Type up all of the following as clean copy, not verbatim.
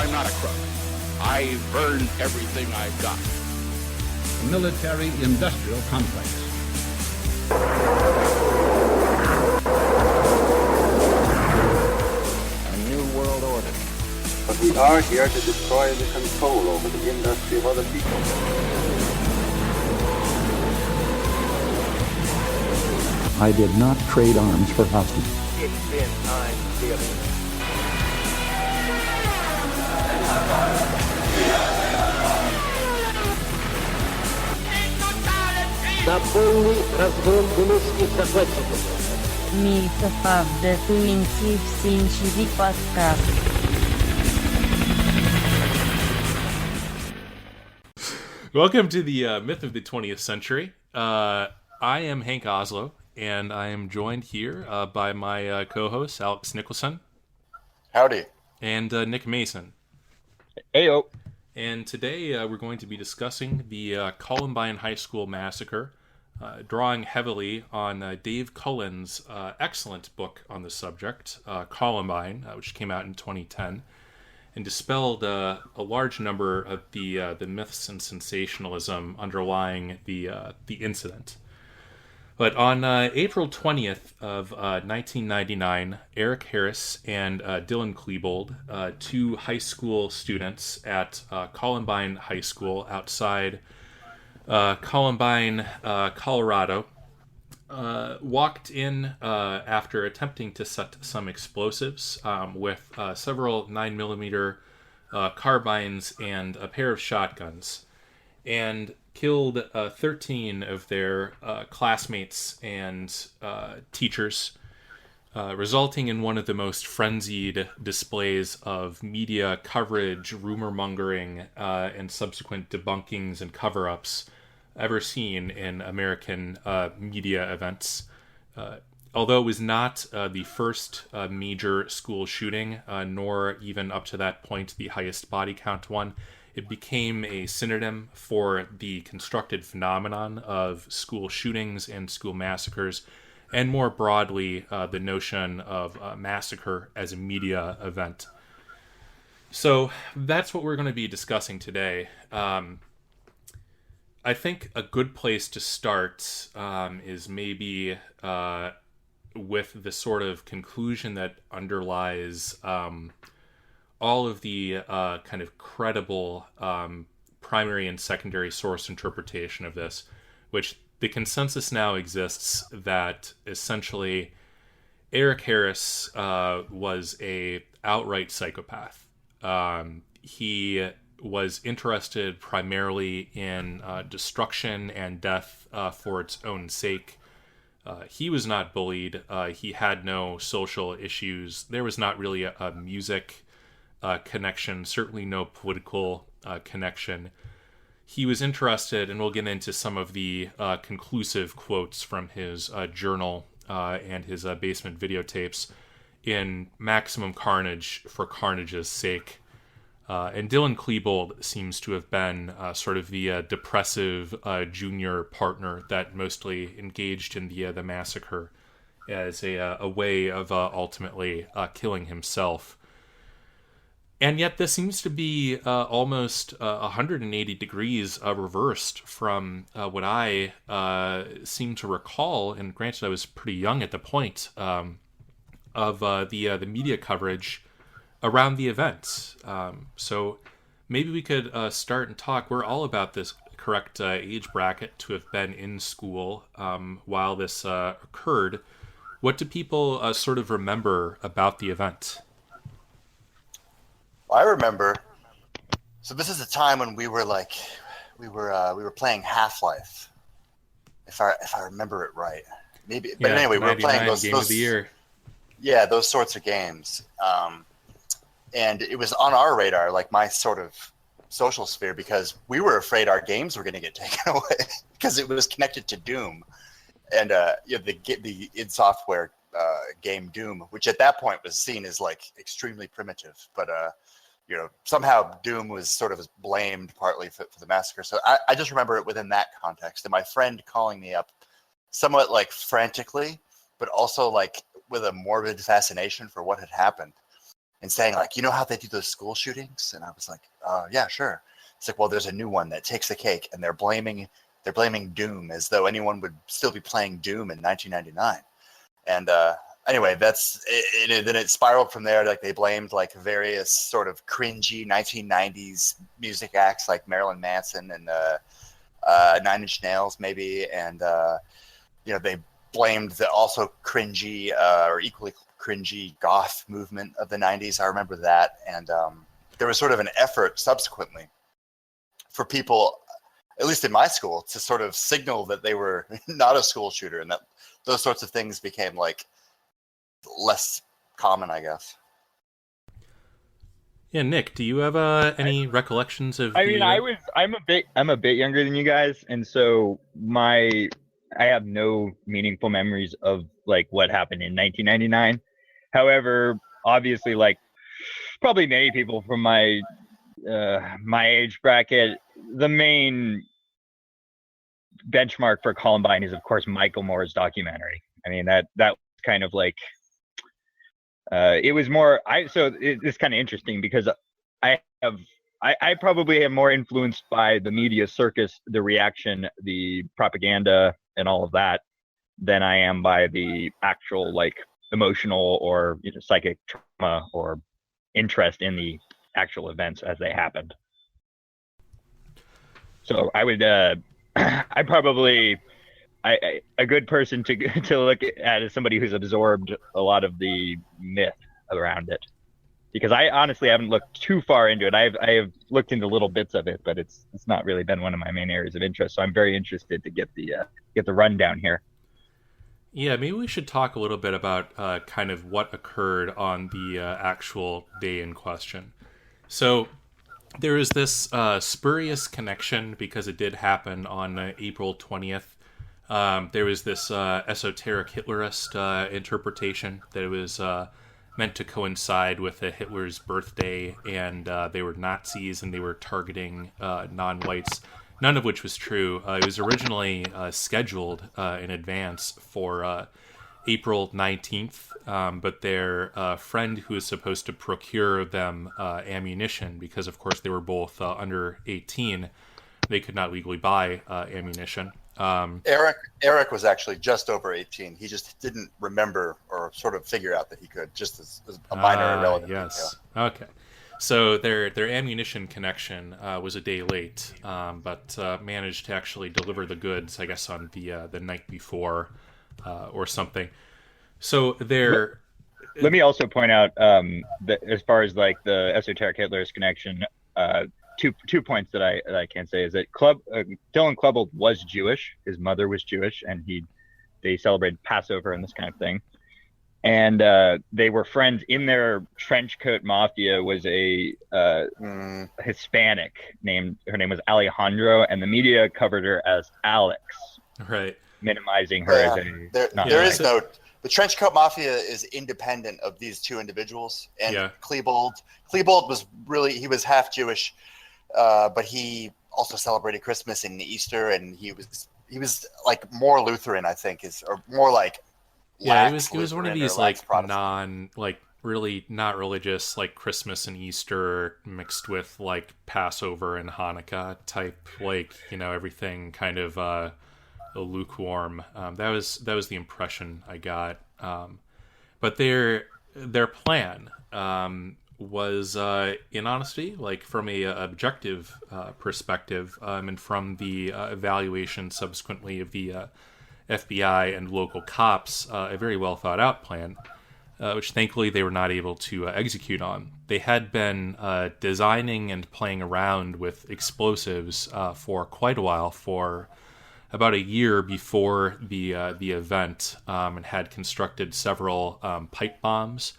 I'm not a crook. I've earned everything I've got. Military-industrial complex. A new world order. But we are here to destroy the control over the industry of other people. I did not trade arms for hostages. It's been time, Dylan. На полный разгром гнусных захватчиков. Myth20c podcast. Welcome to the Myth of the 20th Century. I am Hank Oslo, and I am joined here by my co-hosts, Alex Nicholson. Howdy. And Nick Mason. Heyo. And today we're going to be discussing the Columbine High School massacre, drawing heavily on Dave Cullen's excellent book on the subject, Columbine, which came out in 2010, and dispelled a large number of the myths and sensationalism underlying the incident. But on April 20th of 1999, Eric Harris and Dylan Klebold, two high school students at Columbine High School outside Columbine, Colorado, walked in after attempting to set some explosives with several 9mm carbines and a pair of shotguns, and killed 13 of their classmates and teachers, resulting in one of the most frenzied displays of media coverage, rumor-mongering, and subsequent debunkings and cover-ups ever seen in American media events. Although it was not the first major school shooting, nor even up to that point the highest body count one, it became a synonym for the constructed phenomenon of school shootings and school massacres, and more broadly, the notion of massacre as a media event. So that's what we're going to be discussing today. I think a good place to start is maybe with the sort of conclusion that underlies all of the kind of credible primary and secondary source interpretation of this, which the consensus now exists that essentially Eric Harris was a outright psychopath. He was interested primarily in destruction and death for its own sake. He was not bullied. He had no social issues. There was not really a music connection, certainly no political connection. He was interested, and we'll get into some of the conclusive quotes from his journal and his basement videotapes, in maximum carnage for carnage's sake. And Dylan Klebold seems to have been sort of the depressive junior partner that mostly engaged in the massacre as a way of ultimately killing himself. And yet this seems to be almost 180 degrees reversed from what I seem to recall, and granted I was pretty young at the point, of the media coverage around the event. So maybe we could start and talk. We're all about this correct age bracket to have been in school while this occurred. What do people sort of remember about the event? I remember. So this is a time when we were playing Half-Life, if I remember it right. Maybe, but yeah, anyway, we were playing those game of the year. Yeah, those sorts of games. And it was on our radar, like my sort of social sphere, because we were afraid our games were going to get taken away because it was connected to Doom, and the id Software game Doom, which at that point was seen as like extremely primitive, but somehow Doom was sort of blamed partly for the massacre. So I just remember it within that context, and my friend calling me up somewhat like frantically, but also like with a morbid fascination for what had happened. and saying like, you know how they do those school shootings? And I was like, yeah, sure. It's like, well, there's a new one that takes the cake, and they're blaming Doom, as though anyone would still be playing Doom in 1999. And anyway, that's it. Then it spiraled from there. Like they blamed like various sort of cringy 1990s music acts like Marilyn Manson and Nine Inch Nails maybe, and they blamed the also cringy or equally cringy goth movement of the 90s. I remember that, and there was sort of an effort subsequently for people, at least in my school, to sort of signal that they were not a school shooter, and that those sorts of things became like less common, I guess. Yeah, Nick, do you have any recollections of? I'm a bit younger than you guys, and so I have no meaningful memories of like what happened in 1999. However, obviously, like probably many people from my age bracket, the main benchmark for Columbine is of course Michael Moore's documentary. I mean that was kind of like it was more it's kind of interesting because I probably am more influenced by the media circus, the reaction, the propaganda and all of that than I am by the actual like emotional or psychic trauma or interest in the actual events as they happened. So I would a good person to look at as somebody who's absorbed a lot of the myth around it, because I honestly haven't looked too far into it. I have looked into little bits of it, but it's not really been one of my main areas of interest. So I'm very interested to get the rundown here. Yeah, maybe we should talk a little bit about kind of what occurred on the actual day in question. So there is this spurious connection because it did happen on April 20th. There was this esoteric Hitlerist interpretation that it was meant to coincide with Hitler's birthday, and they were Nazis and they were targeting non-whites, none of which was true. It was originally scheduled in advance for April 19th, but their friend who was supposed to procure them ammunition, because of course they were both under 18, they could not legally buy ammunition. Eric was actually just over 18. He just didn't remember or sort of figure out that he could, just as a minor irrelevant yes. detail. Okay. So their ammunition connection was a day late, but managed to actually deliver the goods, I guess, on the night before or something. So they're... Let me also point out that as far as like the esoteric Hitler's connection, two points that I can say is that Dylan Klebold was Jewish. His mother was Jewish, and they celebrated Passover and this kind of thing. And they were friends. In their trench coat mafia was a Hispanic her name was Alejandro, and the media covered her as Alex, right, minimizing her as a. The trench coat mafia is independent of these two individuals, and Klebold was half Jewish, but he also celebrated Christmas and Easter, and he was like more Lutheran, I think, or more like. Yeah, it was one of these like really not religious, like Christmas and Easter mixed with like Passover and Hanukkah type, like, everything kind of lukewarm. That was the impression I got. But their plan was, in honesty, like from a objective perspective, and from the evaluation subsequently of the FBI and local cops, a very well thought out plan, which thankfully they were not able to execute on. They had been designing and playing around with explosives for quite a while, for about a year before the event, and had constructed several pipe bombs.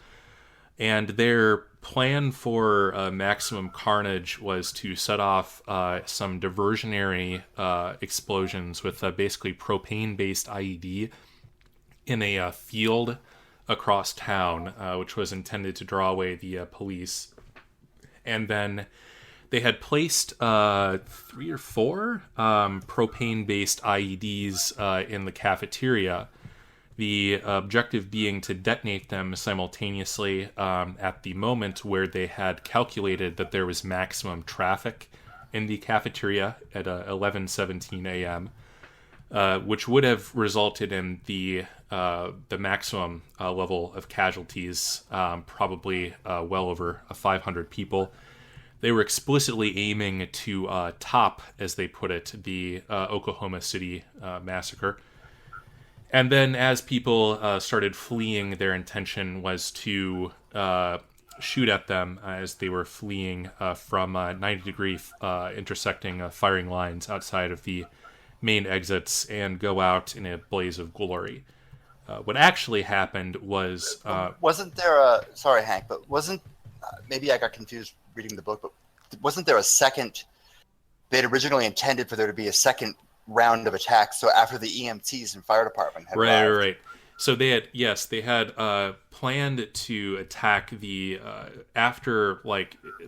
And their plan for maximum carnage was to set off some diversionary explosions with basically propane-based IED in a field across town, which was intended to draw away the police. And then they had placed 3 or 4 propane-based IEDs in the cafeteria The objective being to detonate them simultaneously at the moment where they had calculated that there was maximum traffic in the cafeteria at 11:17 a.m., which would have resulted in the maximum level of casualties, probably well over 500 people. They were explicitly aiming to top, as they put it, the Oklahoma City massacre. And then as people started fleeing, their intention was to shoot at them as they were fleeing from 90-degree intersecting firing lines outside of the main exits and go out in a blaze of glory. What actually happened was... wasn't there a... Sorry, Hank, but wasn't... maybe I got confused reading the book, but wasn't there a second... They'd originally intended for there to be a second round of attacks, so after the EMTs and fire department had arrived. Right. So they had planned to attack the after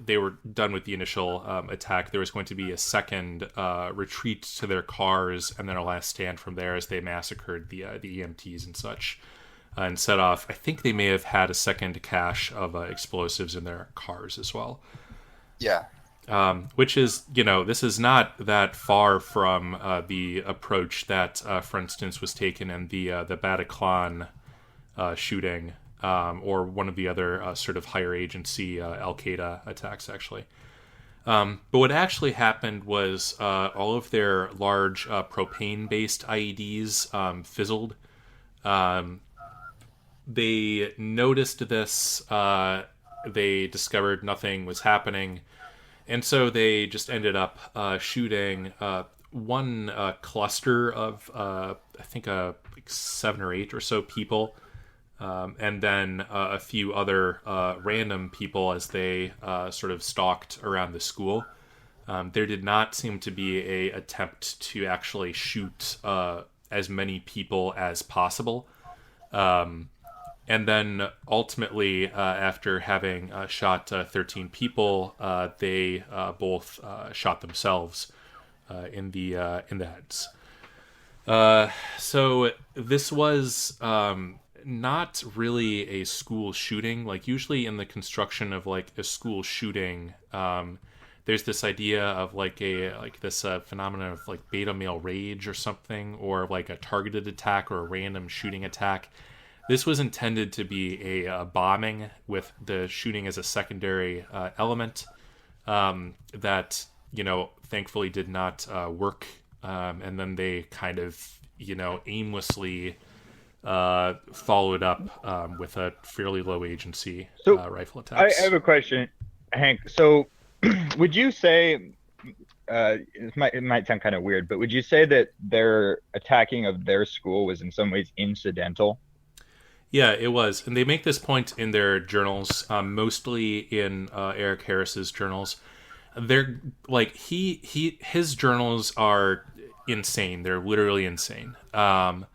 they were done with the initial attack. There was going to be a second retreat to their cars and then a last stand from there as they massacred the EMTs and such, and set off. I think they may have had a second cache of explosives in their cars as well. Yeah. Which is, this is not that far from the approach that, for instance, was taken in the Bataclan shooting, or one of the other sort of higher agency Al-Qaeda attacks, actually. But what actually happened was all of their large propane-based IEDs fizzled. They noticed this. They discovered nothing was happening. And so they just ended up shooting one cluster of, I think, 7 or 8 or so people, and then a few other random people as they sort of stalked around the school. There did not seem to be a attempt to actually shoot as many people as possible. And then ultimately, after having shot 13 people, they both shot themselves in the heads. So this was not really a school shooting. Like usually in the construction of like a school shooting, there's this idea of this phenomenon of like beta male rage or something, or like a targeted attack or a random shooting attack. This was intended to be a bombing with the shooting as a secondary element that, thankfully did not work. And then they kind of, aimlessly followed up with a fairly low agency rifle attacks. I have a question, Hank. So would you say, it might sound kind of weird, but would you say that their attacking of their school was in some ways incidental? Yeah, it was. And they make this point in their journals, mostly in Eric Harris's journals. They're like, his journals are insane. They're literally insane. I'm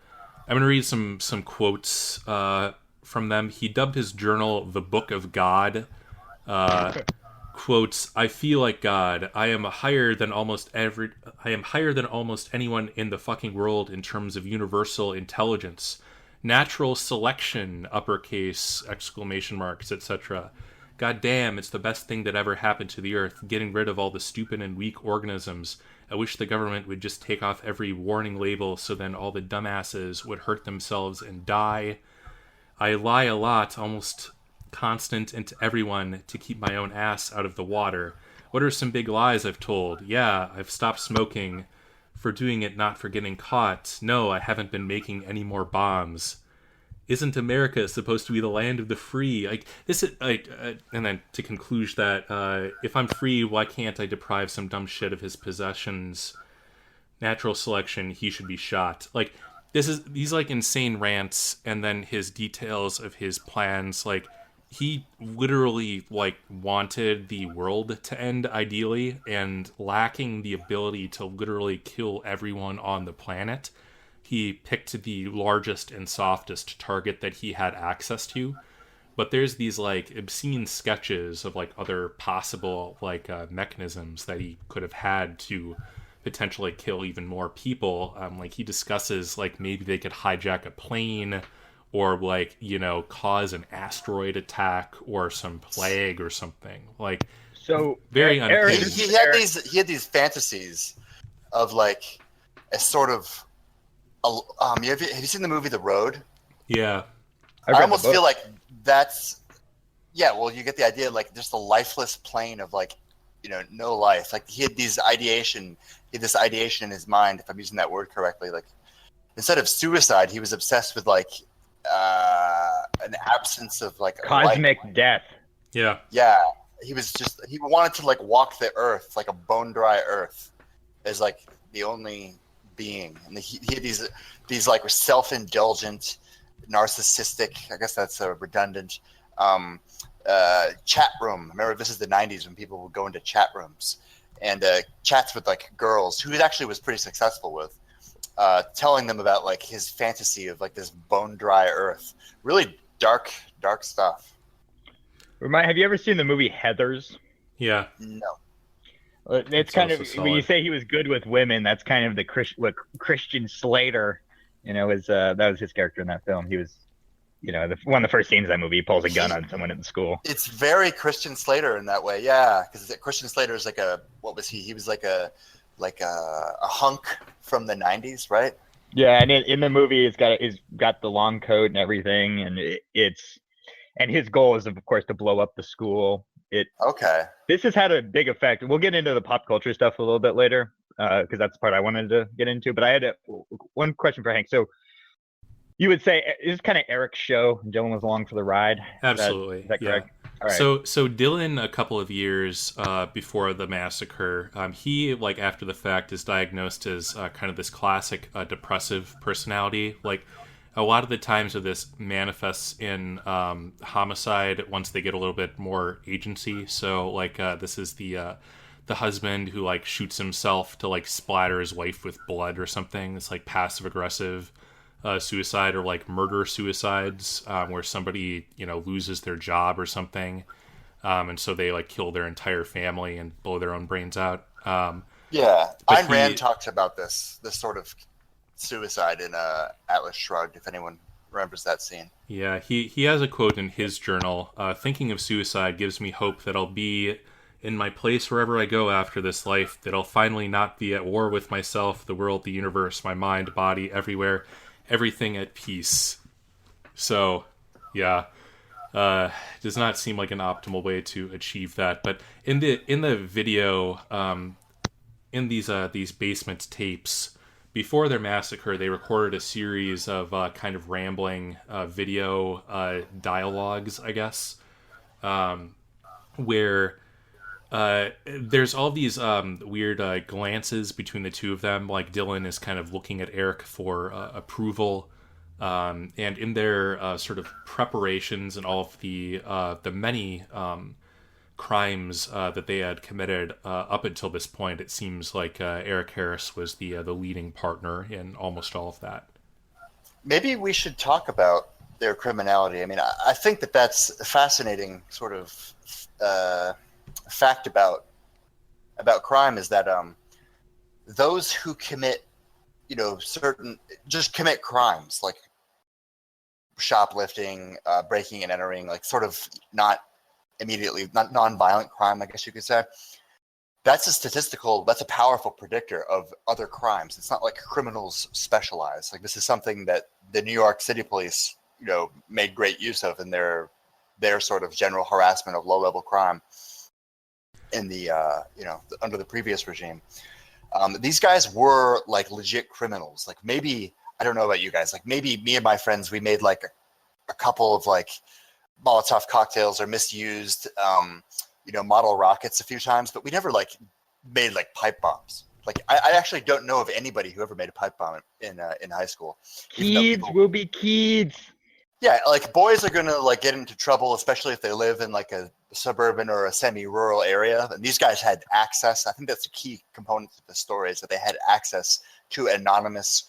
going to read some quotes from them. He dubbed his journal the Book of God. Quotes, "I feel like God. I am higher than almost anyone in the fucking world in terms of universal intelligence. Natural selection, uppercase, exclamation marks, etc. God damn, it's the best thing that ever happened to the earth, getting rid of all the stupid and weak organisms. I wish the government would just take off every warning label so then all the dumbasses would hurt themselves and die. I lie a lot, almost constant, and to everyone to keep my own ass out of the water. What are some big lies I've told? Yeah, I've stopped smoking. For doing it, not for getting caught. No, I haven't been making any more bombs. Isn't America supposed to be the land of the free? Like this is and then to conclude that if I'm free, why can't I deprive some dumb shit of his possessions? Natural selection, he should be shot. Like these like insane rants, and then his details of his plans. Like he literally like wanted the world to end ideally, and lacking the ability to literally kill everyone on the planet, he picked the largest and softest target that he had access to. But there's these like obscene sketches of like other possible like mechanisms that he could have had to potentially kill even more people. Like he discusses like maybe they could hijack a plane or like, you know, cause an asteroid attack or some plague or something. Like, so very unhinged. He had these fantasies of like a sort of have you seen the movie The Road? Yeah. I almost feel like that's well, you get the idea, like just a lifeless plane of like, you know, no life. Like he had this ideation in his mind, if I'm using that word correctly. Like instead of suicide, he was obsessed with like an absence of like cosmic death. Yeah. Yeah. He wanted to like walk the earth, like a bone dry earth, as like the only being. And he had these like self-indulgent, narcissistic, I guess that's redundant, chat room. Remember, this is the 90s when people would go into chat rooms and chats with like girls who he actually was pretty successful with, telling them about like his fantasy of like this bone dry earth. Really dark stuff. Have you ever seen the movie Heathers? Yeah. No. It's kind of when you say he was good with women. That's kind of what Christian Slater, you know, that was his character in that film. He was, you know, one of the first scenes of that movie. He pulls a gun on someone in the school. It's very Christian Slater in that way, yeah. Because Christian Slater is like what was he? He was like a hunk from the 90s, right? Yeah, and in the movie, it's got the long coat and everything, and and his goal is, of course, to blow up the school. This has had a big effect. We'll get into the pop culture stuff a little bit later, because that's the part I wanted to get into. But I had one question for Hank. So you would say this is kind of Eric's show. Dylan was along for the ride. Absolutely. Is that correct? Yeah. All right. So Dylan, a couple of years before the massacre, he, like, after the fact, is diagnosed as kind of this classic depressive personality. Like, a lot of the times of this manifests in homicide once they get a little bit more agency. So, like, this is the husband who, like, shoots himself to, like, splatter his wife with blood or something. It's, like, passive-aggressive suicide, or, like, murder suicides, where somebody, you know, loses their job or something. And so they, like, kill their entire family and blow their own brains out. Yeah. Ayn Rand talks about this sort of suicide in Atlas Shrugged, if anyone remembers that scene. Yeah, he has a quote in his journal, thinking of suicide gives me hope that I'll be in my place wherever I go after this life, that I'll finally not be at war with myself, the world, the universe, my mind, body, everywhere, everything at peace. So, yeah, does not seem like an optimal way to achieve that. But in the video, in these basement tapes, before their massacre, they recorded a series of kind of rambling video dialogues, I guess, where there's all these weird glances between the two of them. Like, Dylan is kind of looking at Eric for approval, and in their sort of preparations and all of the many crimes that they had committed up until this point, it seems like Eric Harris was the leading partner in almost all of that. Maybe we should talk about their criminality. I mean, I think that's a fascinating sort of fact about crime, is that those who commit, you know, commit crimes like shoplifting, breaking and entering, like sort of not non-violent crime, I guess you could say. That's a powerful predictor of other crimes. It's not like criminals specialize. Like, this is something that the New York City police, you know, made great use of in their sort of general harassment of low-level crime in the, you know, under the previous regime. These guys were like legit criminals. Like, maybe, I don't know about you guys, like maybe me and my friends, we made like a couple of like Molotov cocktails or misused, you know, model rockets a few times, but we never like made like pipe bombs. Like, I actually don't know of anybody who ever made a pipe bomb in high school. Kids will be kids. Yeah, like, boys are gonna like get into trouble, especially if they live in like a suburban or a semi-rural area. And these guys had access. I think that's a key component of the story, is that they had access to an anonymous,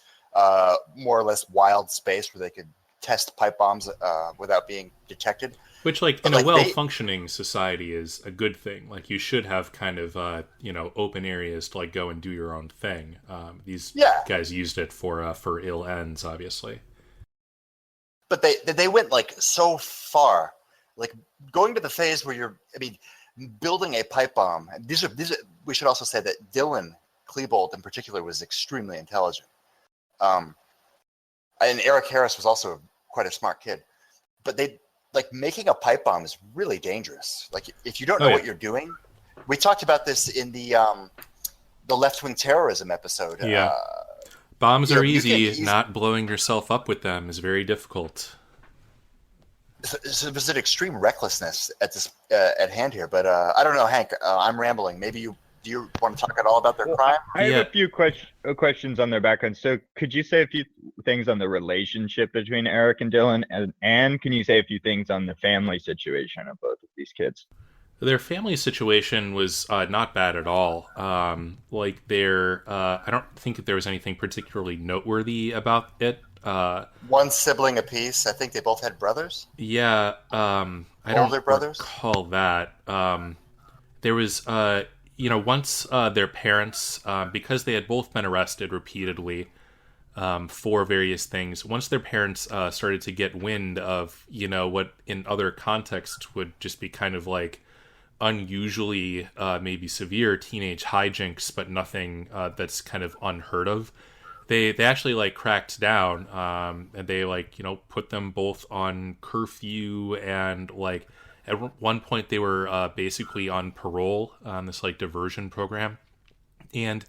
more or less wild space where they could test pipe bombs without being detected. Which, like, in a well-functioning society is a good thing. Like, you should have kind of, open areas to, like, go and do your own thing. These guys used it for ill ends, obviously. But they went, like, so far. Like, going to the phase where building a pipe bomb. These are. We should also say that Dylan Klebold, in particular, was extremely intelligent. And Eric Harris was also quite a smart kid. But making a pipe bomb is really dangerous. Like, if you don't know what you're doing, we talked about this in the left-wing terrorism episode. Yeah, bombs are easy. Not blowing yourself up with them is very difficult. So there's an extreme recklessness at hand here. But I don't know, Hank. I'm rambling. Maybe do you want to talk at all about their crime? I have a few questions on their background. So could you say a few things on the relationship between Eric and Dylan? And can you say a few things on the family situation of both of these kids? Their family situation was not bad at all. I don't think that there was anything particularly noteworthy about it. One sibling apiece. I think they both had brothers. Yeah. I don't recall that. There was... once their parents, because they had both been arrested repeatedly for various things, once their parents started to get wind of, what in other contexts would just be kind of like unusually maybe severe teenage hijinks, but nothing that's kind of unheard of, they actually cracked down, and they put them both on curfew, and at one point, they were basically on parole on this diversion program, and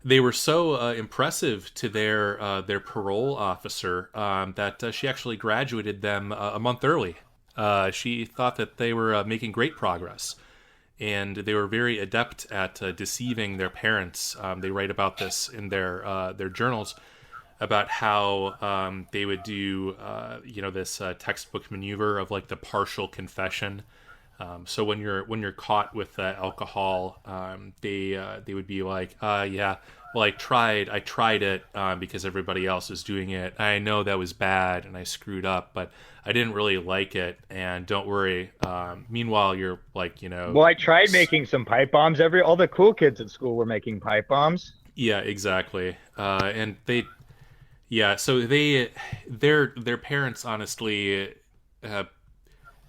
they were so impressive to their parole officer that she actually graduated them a month early. She thought that they were making great progress, and they were very adept at deceiving their parents. They write about this in their journals, about how they would do, this textbook maneuver of the partial confession. So when you're caught with alcohol, they would be like, yeah, well, I tried it because everybody else is doing it. I know that was bad and I screwed up, but I didn't really like it. And don't worry. Meanwhile, you're well, I tried making some pipe bombs. All the cool kids at school were making pipe bombs. Yeah, exactly. And so their parents, honestly,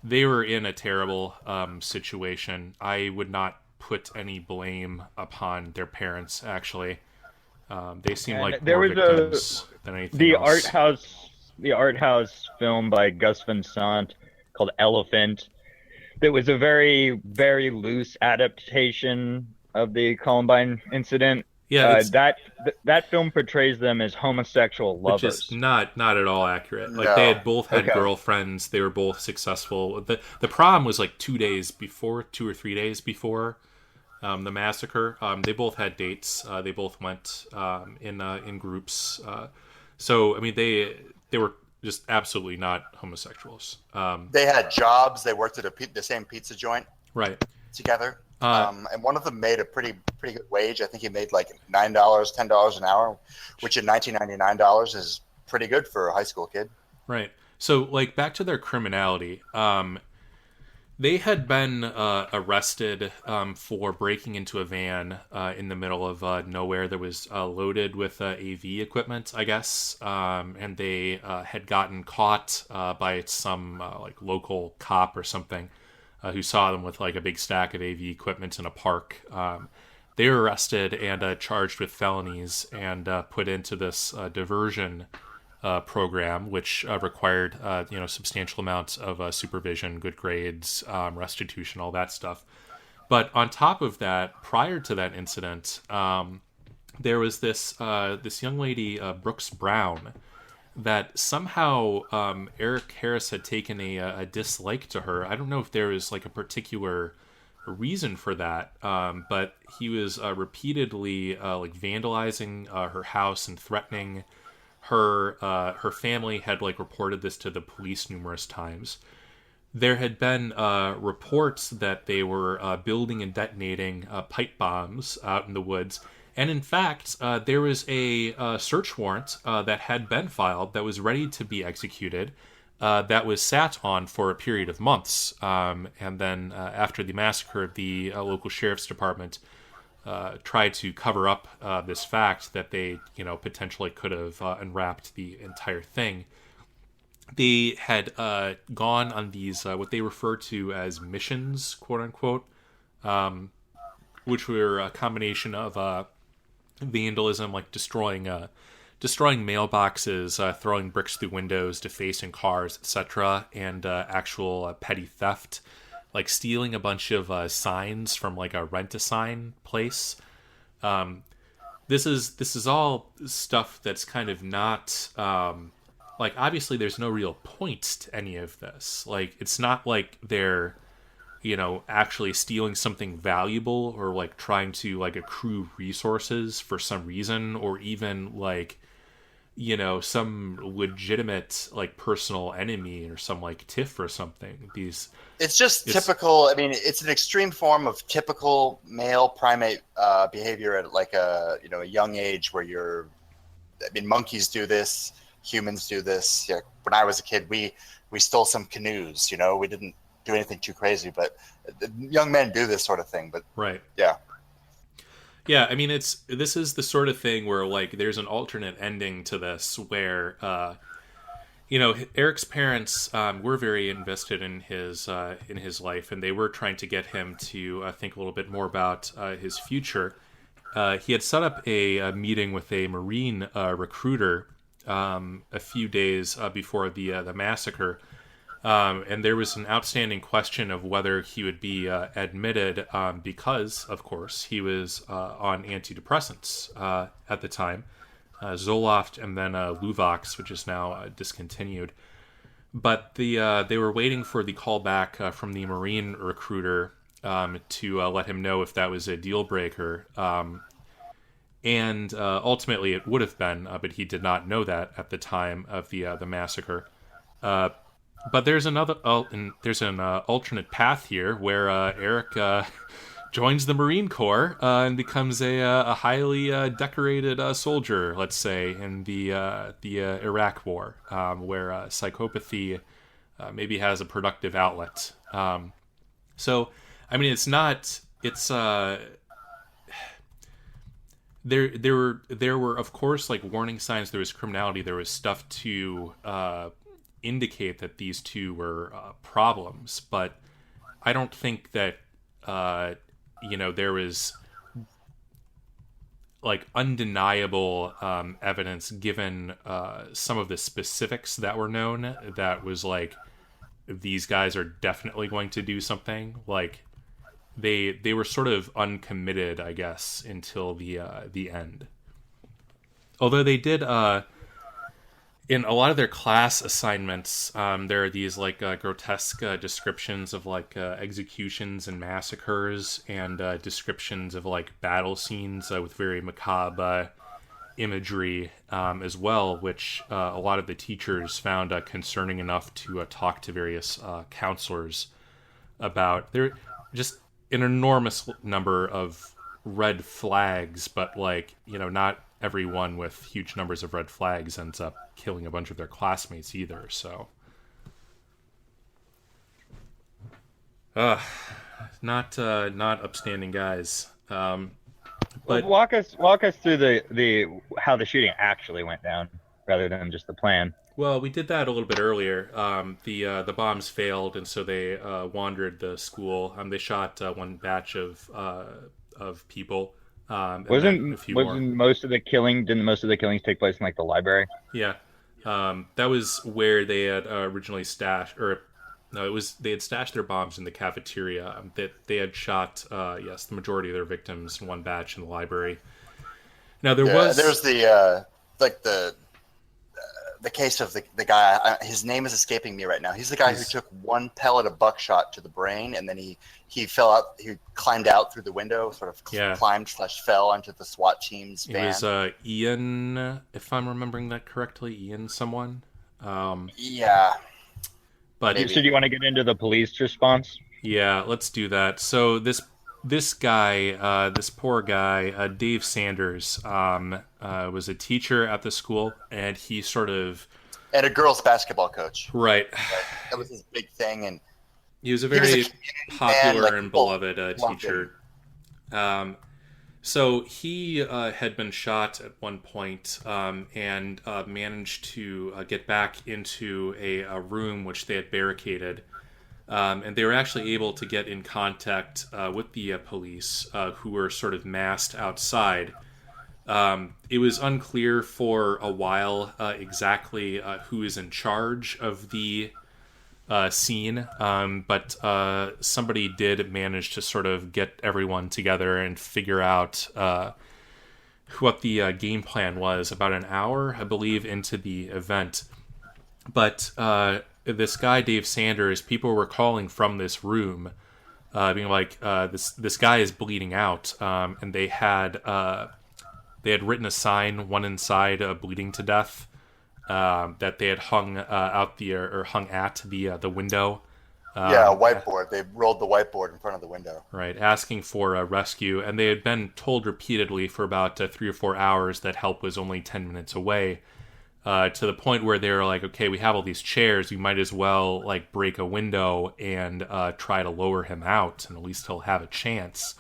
they were in a terrible situation. I would not put any blame upon their parents, actually. They seem like more victims than anything else. The art house film by Gus Van Sant called Elephant, that was a very, very loose adaptation of the Columbine incident. Yeah, that film portrays them as homosexual lovers. Which is not at all accurate. No. They had both had girlfriends. They were both successful. The prom was 2 or 3 days before the massacre. They both had dates. They both went in groups. So I mean, they were just absolutely not homosexuals. They had jobs. They worked at the same pizza joint. Right. Together. And one of them made a pretty good wage. I think he made $9, $10 an hour, which in $1999 is pretty good for a high school kid. Right. So, back to their criminality. They had been arrested for breaking into a van in the middle of nowhere that was loaded with AV equipment, I guess. And they had gotten caught by some local cop or something. Who saw them with a big stack of AV equipment in a park. They were arrested and charged with felonies and put into this diversion program, which required substantial amounts of supervision, good grades, restitution, all that stuff. But on top of that, prior to that incident, there was this young lady, Brooks Brown, that somehow Eric Harris had taken a dislike to her. I don't know if there was a particular reason for that, but he was repeatedly vandalizing her house and threatening her. Her family had reported this to the police numerous times. There had been reports that they were building and detonating pipe bombs out in the woods. And in fact, there was a search warrant that had been filed that was ready to be executed that was sat on for a period of months. And then after the massacre, the local sheriff's department tried to cover up this fact that they, potentially could have unwrapped the entire thing. They had gone on these, what they refer to as missions, quote unquote, which were a combination of vandalism, like destroying mailboxes, throwing bricks through windows, defacing cars, etc., and actual petty theft, like stealing a bunch of signs from like a rent-a-sign place. This is all stuff that's kind of not like, obviously there's no real point to any of this. Like, it's not like they're actually stealing something valuable or like trying to like accrue resources for some reason, or even like some legitimate like personal enemy or some like tiff or something. It's typical. I mean, it's an extreme form of typical male primate behavior at like a young age, where monkeys do this, humans do this. Yeah, when I was a kid, we stole some canoes. We didn't do anything too crazy, but young men do this sort of thing. But right, yeah, I mean, this is the sort of thing where like there's an alternate ending to this, where Eric's parents were very invested in his life, and they were trying to get him to think a little bit more about his future. He had set up a meeting with a Marine recruiter a few days before the massacre. And there was an outstanding question of whether he would be admitted because, of course, he was on antidepressants at the time, Zoloft and then Luvox, which is now discontinued. But they were waiting for the call back from the Marine recruiter to let him know if that was a deal breaker. And ultimately it would have been, but he did not know that at the time of the massacre. But there's an alternate path here where Eric joins the Marine Corps and becomes a highly decorated soldier, let's say, in the Iraq War, where psychopathy maybe has a productive outlet. So, I mean, there were of course like warning signs. There was criminality. There was stuff to indicate that these two were problems, but I don't think that there was like undeniable evidence, given some of the specifics that were known, that was like, these guys are definitely going to do something. Like they were sort of uncommitted, I guess, until the end. Although they did in a lot of their class assignments, there are these like grotesque descriptions of like executions and massacres, and descriptions of like battle scenes with very macabre imagery as well, which a lot of the teachers found concerning enough to talk to various counselors about. There just an enormous number of red flags, but like, not everyone with huge numbers of red flags ends up killing a bunch of their classmates either. So not upstanding guys. But walk us through the how the shooting actually went down, rather than just the plan. Well, we did that a little bit earlier. The bombs failed, and so they wandered the school. They shot one batch of people. Didn't most of the killings take place in like the library? Yeah, that was where they had originally stashed, they had stashed their bombs in the cafeteria. That they had shot, the majority of their victims in one batch in the library. Now there's the case of the guy. His name is escaping me right now. He's the guy who took one pellet of buckshot to the brain, and then he fell out. He climbed out through the window, sort of climbed/fell onto the SWAT team's van. It was Ian, if I'm remembering that correctly. Ian, someone. Yeah. But so do you want to get into the police response? Yeah, let's do that. So this this guy, this poor guy, Dave Sanders, was a teacher at the school, and he sort of... And a girls' basketball coach. Right. That was his big thing, and he was a very popular and beloved teacher. So he had been shot at one point, and managed to get back into a room which they had barricaded. And they were actually able to get in contact with the police, who were sort of massed outside. It was unclear for a while exactly who is in charge of the scene, but somebody did manage to sort of get everyone together and figure out what the game plan was about an hour, I believe, into the event. But this guy, Dave Sanders, people were calling from this room, being like, this guy is bleeding out, and they had written a sign, one inside, bleeding to death, that they had hung hung at the window. A whiteboard. They rolled the whiteboard in front of the window. Right, asking for a rescue, and they had been told repeatedly for about 3 or 4 hours that help was only 10 minutes away. To the point where they were like, okay, we have all these chairs, we might as well break a window and try to lower him out, and at least he'll have a chance.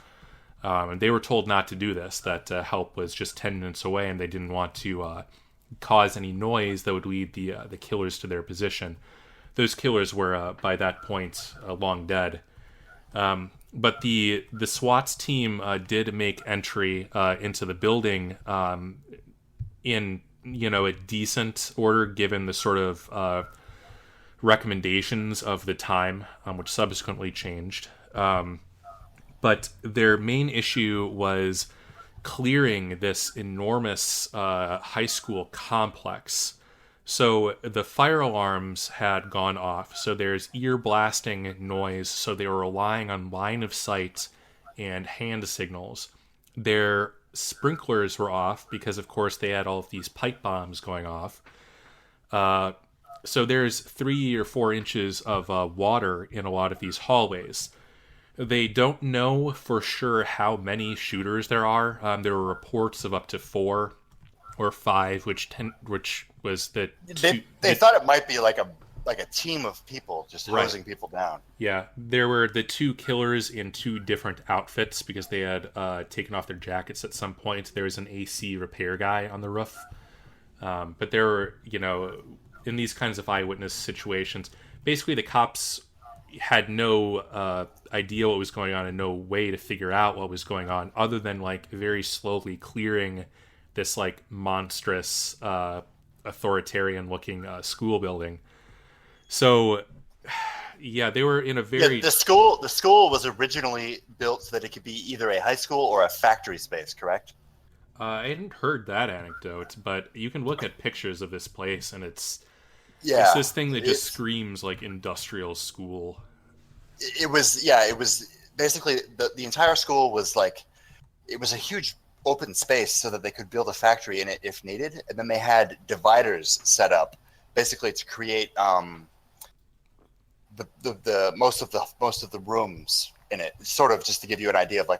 And they were told not to do this, that help was just 10 minutes away, and they didn't want to cause any noise that would lead the killers to their position. Those killers were, by that point, long dead. But the SWAT team did make entry into the building in a decent order, given the sort of recommendations of the time, which subsequently changed. But their main issue was clearing this enormous high school complex. So the fire alarms had gone off, so there's ear blasting noise, so they were relying on line of sight and hand signals. Their sprinklers were off because, of course, they had all of these pipe bombs going off. So there's 3 or 4 inches of water in a lot of these hallways. They don't know for sure how many shooters there are. There were reports of up to 4 or 5, which was the they thought it might be like a team of people just hosing people down. Yeah, there were the 2 killers in 2 different outfits because they had taken off their jackets at some point. There was an AC repair guy on the roof. But there were, in these kinds of eyewitness situations, basically the cops had no idea what was going on and no way to figure out what was going on other than very slowly clearing this monstrous authoritarian looking school building. So yeah, they were in a very... The school was originally built so that it could be either a high school or a factory space, correct? I hadn't heard that anecdote, but you can look at pictures of this place and it's this thing that just screams industrial school. It was basically the entire school was it was a huge open space so that they could build a factory in it if needed, and then they had dividers set up basically to create the most of the rooms in it, sort of just to give you an idea of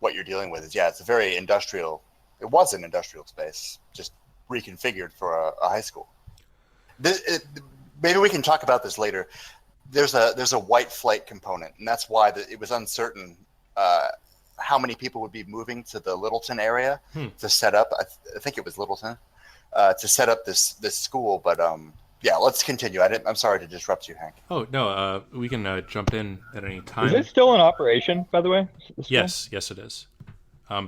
what you're dealing with. It's a very industrial. It was an industrial space, just reconfigured for a high school. Maybe we can talk about this later. There's a white flight component, and that's why it was uncertain how many people would be moving to the Littleton area to set up. I think it was Littleton to set up this school. But let's continue. I'm sorry to disrupt you, Hank. Oh no, we can jump in at any time. Is it still in operation, by the way? Yes, it is.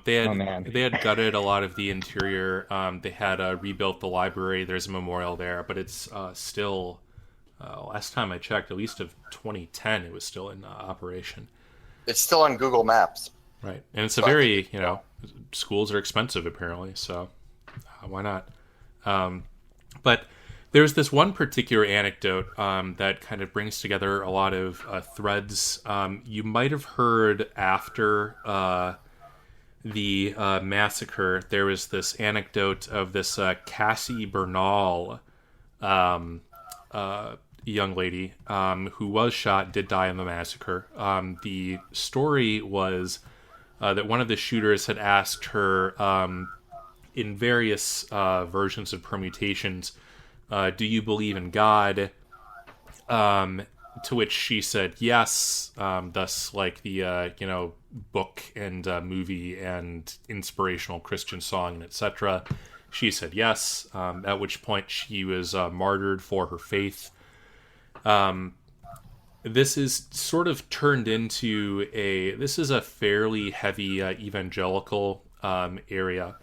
They had gutted a lot of the interior. They had rebuilt the library. There's a memorial there, but it's still. Last time I checked, at least of 2010, it was still in operation. It's still on Google Maps. Right, and it's a very schools are expensive apparently, so why not? But there's this one particular anecdote that kind of brings together a lot of threads. You might have heard after the massacre, there was this anecdote of this Cassie Bernal young lady who was shot did die in the massacre. The story was that one of the shooters had asked her in various versions of permutations, do you believe in God? To which she said yes, thus like the book and movie and inspirational Christian song and etc. She said yes, at which point she was martyred for her faith. This is sort of turned into this is a fairly heavy evangelical area.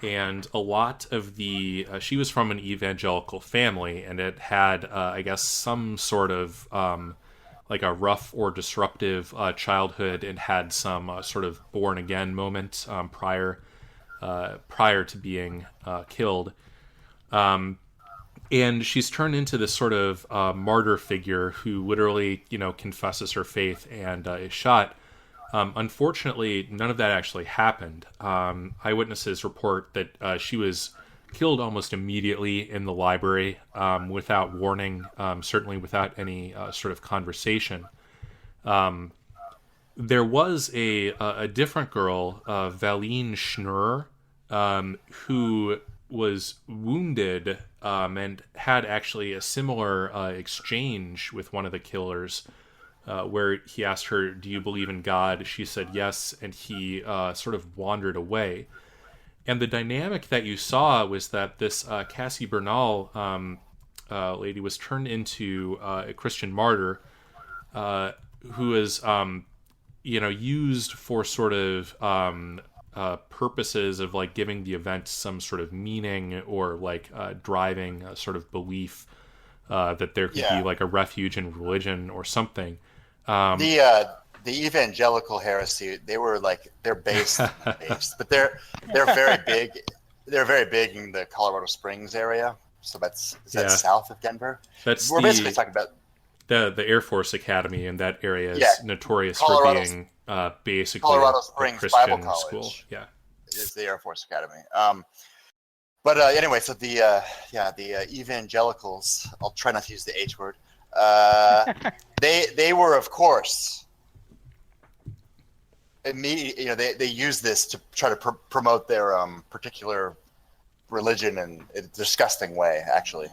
And a lot of she was from an evangelical family, and it had, I guess, some sort of like a rough or disruptive childhood, and had some sort of born again moment prior to being killed. And she's turned into this sort of martyr figure who literally, confesses her faith and is shot. Unfortunately, none of that actually happened. Eyewitnesses report that she was killed almost immediately in the library without warning, certainly without any sort of conversation. There was a different girl, Valine Schnurr, who was wounded and had actually a similar exchange with one of the killers, where he asked her, do you believe in God? She said yes, and he sort of wandered away. And the dynamic that you saw was that this Cassie Bernal lady was turned into a Christian martyr who is, used for sort of purposes of like giving the event some sort of meaning, or like driving a sort of belief that there could be like a refuge in religion or something. The evangelical heresy, they're based, but they're very big. They're very big in the Colorado Springs area. So that's south of Denver. We're basically talking about the Air Force Academy in that area is notorious for being basically Colorado Springs a Christian Bible College. School. Yeah, is the Air Force Academy. But anyway, so the evangelicals. I'll try not to use the H word. They were, of course, they use this to try to promote their particular religion in a disgusting way. Actually,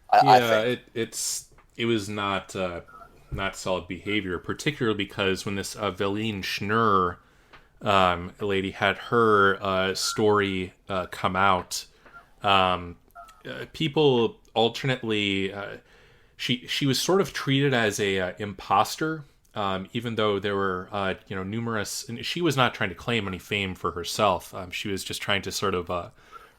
I think. It was not solid behavior, particularly because when this Valine Schnurr lady had her story come out, people alternately. She was sort of treated as a imposter, even though there were numerous. And she was not trying to claim any fame for herself. She was just trying to sort of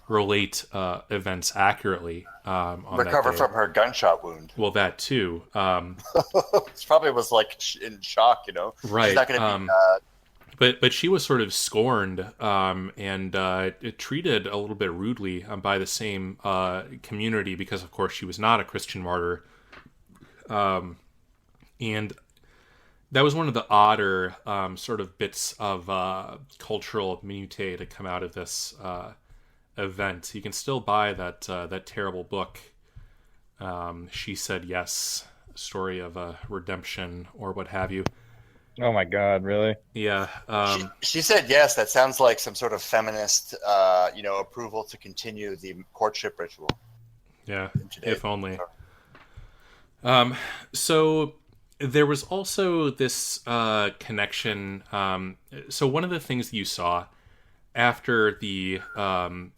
relate events accurately. Recover from her gunshot wound. Well, that too. She probably was like in shock, Right. She's not going to be. But she was sort of scorned and treated a little bit rudely by the same community because, of course, she was not a Christian martyr. And that was one of the odder sort of bits of cultural minutiae to come out of this event. You can still buy that terrible book, She Said Yes, a story of redemption or what have you. Oh my God, really? Yeah. She said yes. That sounds like some sort of feminist, approval to continue the courtship ritual. Yeah, if only. So there was also this connection. So one of the things that you saw after the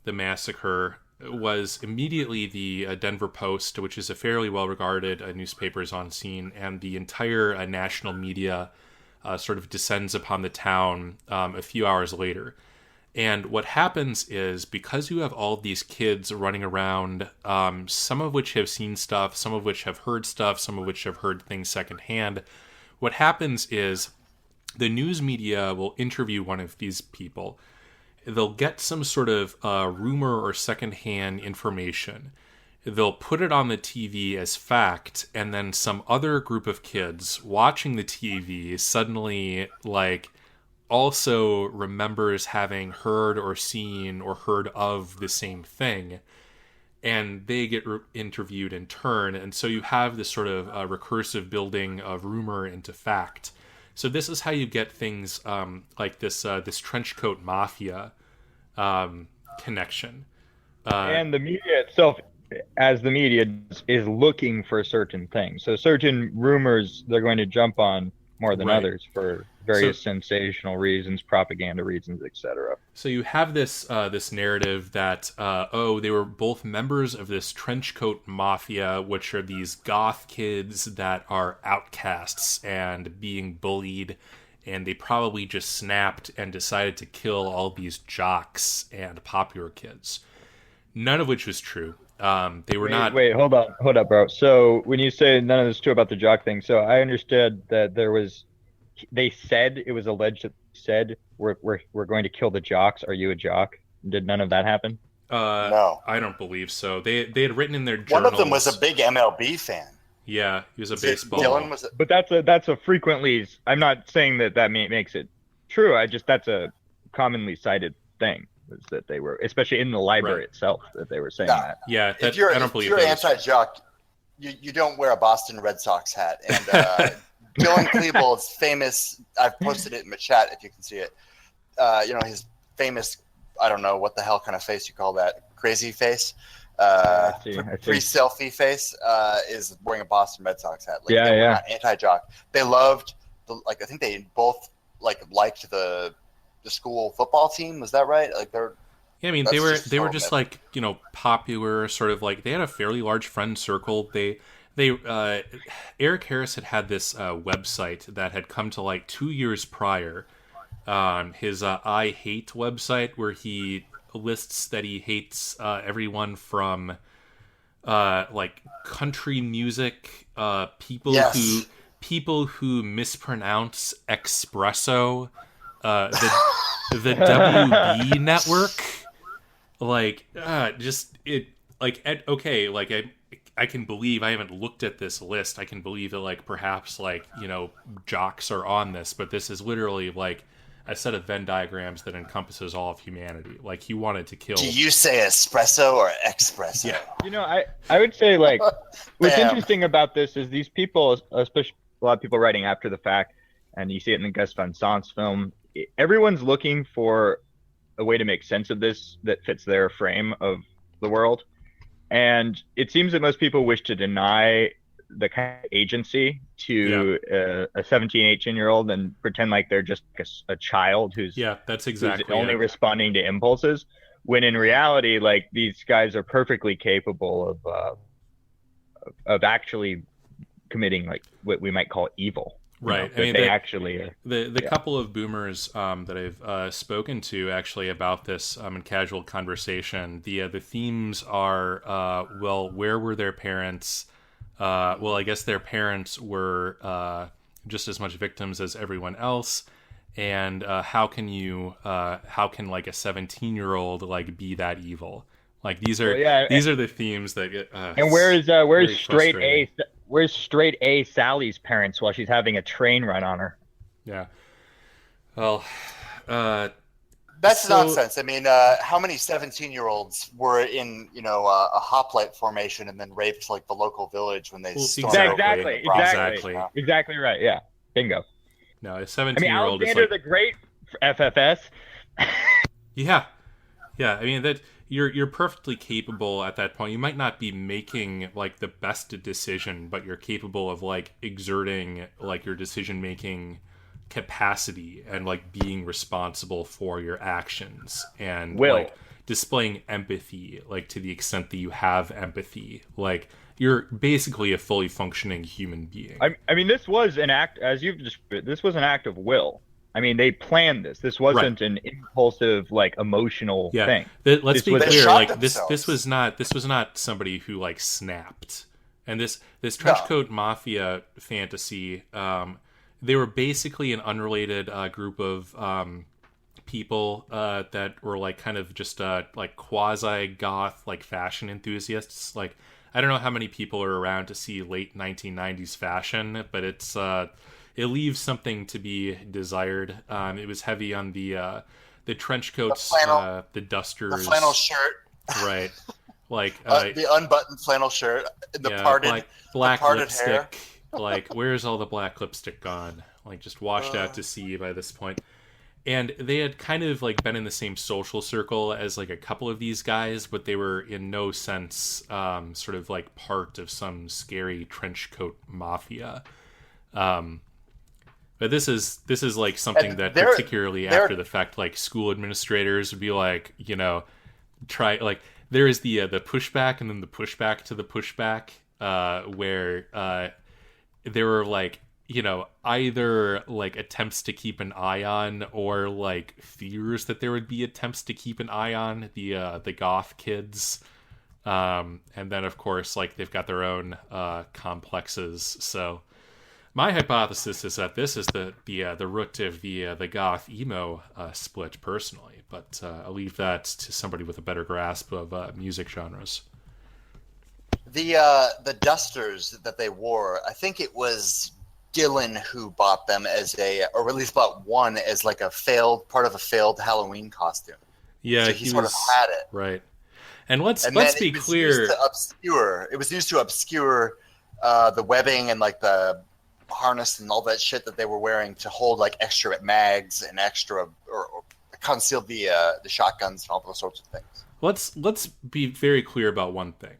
massacre was immediately the Denver Post, which is a fairly well-regarded newspaper, is on scene, and the entire national media sort of descends upon the town a few hours later. And what happens is, because you have all these kids running around, some of which have seen stuff, some of which have heard stuff, some of which have heard things secondhand, what happens is the news media will interview one of these people. They'll get some sort of rumor or secondhand information. They'll put it on the TV as fact, and then some other group of kids watching the TV suddenly, also remembers having heard or seen or heard of the same thing. and they get interviewed in turn, and so you have this sort of recursive building of rumor into fact. So this is how you get things like this trenchcoat mafia connection. And the media itself, as the media is looking for certain things. So certain rumors they're going to jump on more than others for various sensational reasons, propaganda reasons, etc. So you have this this narrative that they were both members of this trenchcoat mafia, which are these goth kids that are outcasts and being bullied, and they probably just snapped and decided to kill all these jocks and popular kids. None of which was true. They were not. Wait, hold up, bro. So when you say none of this is true about the jock thing, so I understood that there was. They said it was alleged that they said we're going to kill the jocks. Are you a jock? Did none of that happen? No, I don't believe so. They had written in their journals. One of them was a big MLB fan. Yeah, he was a baseball. Dylan was. But that's a frequently. I'm not saying that makes it true. That's a commonly cited thing. Is that they were, especially in the library itself, that they were saying that. Yeah, if you're anti-jock, you don't wear a Boston Red Sox hat. And Dylan Klebold's famous, I've posted it in the chat if you can see it. His famous, I don't know what the hell kind of face you call that, crazy face, I see. Pre-selfie face, is wearing a Boston Red Sox hat. Like, they were not anti-jock. They loved I think they both liked the school football team. Was that right? Like they're. Yeah, I mean they were just like, popular, sort of like they had a fairly large friend circle. They Eric Harris had this website that had come to light 2 years prior. His I Hate website, where he lists that he hates everyone from like country music, people who mispronounce espresso, the WB network, I can believe, I haven't looked at this list, I can believe that perhaps jocks are on this, but this is literally a set of Venn diagrams that encompasses all of humanity. He wanted to kill. Do you say espresso or espresso? Yeah. I would say what's interesting about this is these people, especially a lot of people writing after the fact, and you see it in the Gus Van Sant's film, everyone's looking for a way to make sense of this that fits their frame of the world. And it seems that most people wish to deny the kind of agency to a 17, 18-year-old and pretend like they're just a child who's that's exactly who's only responding to impulses, when in reality, these guys are perfectly capable of actually committing what we might call evil. Right. I mean, they actually the couple of boomers that I've spoken to actually about this in casual conversation, the themes are where were their parents? I guess their parents were just as much victims as everyone else, and how can a 17-year-old be that evil? These are the themes that get. And where's straight A Sally's parents while she's having a train run on her? Yeah. Well, that's nonsense. I mean, how many 17-year-olds were in, a hoplite formation and then raped the local village when they stormed exactly right. Yeah, bingo. No, a 17-year-old Alexander the Great, FFS. Yeah. I mean that. You're perfectly capable at that point. You might not be making the best decision, but you're capable of exerting your decision making capacity and being responsible for your actions and displaying empathy to the extent that you have empathy. You're basically a fully functioning human being. I mean, this was an act, as you've described. This was an act of will. I mean, they planned this. This wasn't an impulsive, emotional thing. Let's be clear. This was not somebody who snapped. And this trenchcoat mafia fantasy, they were basically an unrelated group of people that were kind of just quasi goth fashion enthusiasts. I don't know how many people are around to see late 1990s fashion, but it's. It leaves something to be desired. It was heavy on the trench coats, the dusters, the flannel shirt. Right. Like the unbuttoned flannel shirt, the parted, black the parted lipstick. hair. Like, where's all the black lipstick gone? Like, just washed out to sea by this point. And they had kind of like been in the same social circle as like a couple of these guys, but they were in no sense sort of like part of some scary trench coat mafia. But this is like something that particularly after the fact, like school administrators would be like, you know, try like there is the pushback and then the pushback to the pushback, where there were like, you know, either like attempts to keep an eye on or like fears that there would be attempts to keep an eye on the goth kids. And then of course, like they've got their own complexes. So my hypothesis is that this is the root of the goth emo split personally, but I'll leave that to somebody with a better grasp of music genres. The dusters that they wore, I think it was Dylan who bought them or at least bought one as like part of a failed Halloween costume. Yeah, so he sort of had it. Right. And let's be clear. It was used to obscure the webbing and like the harness and all that shit that they were wearing to hold like extra mags and extra or conceal the shotguns and all those sorts of things. Let's be very clear about one thing.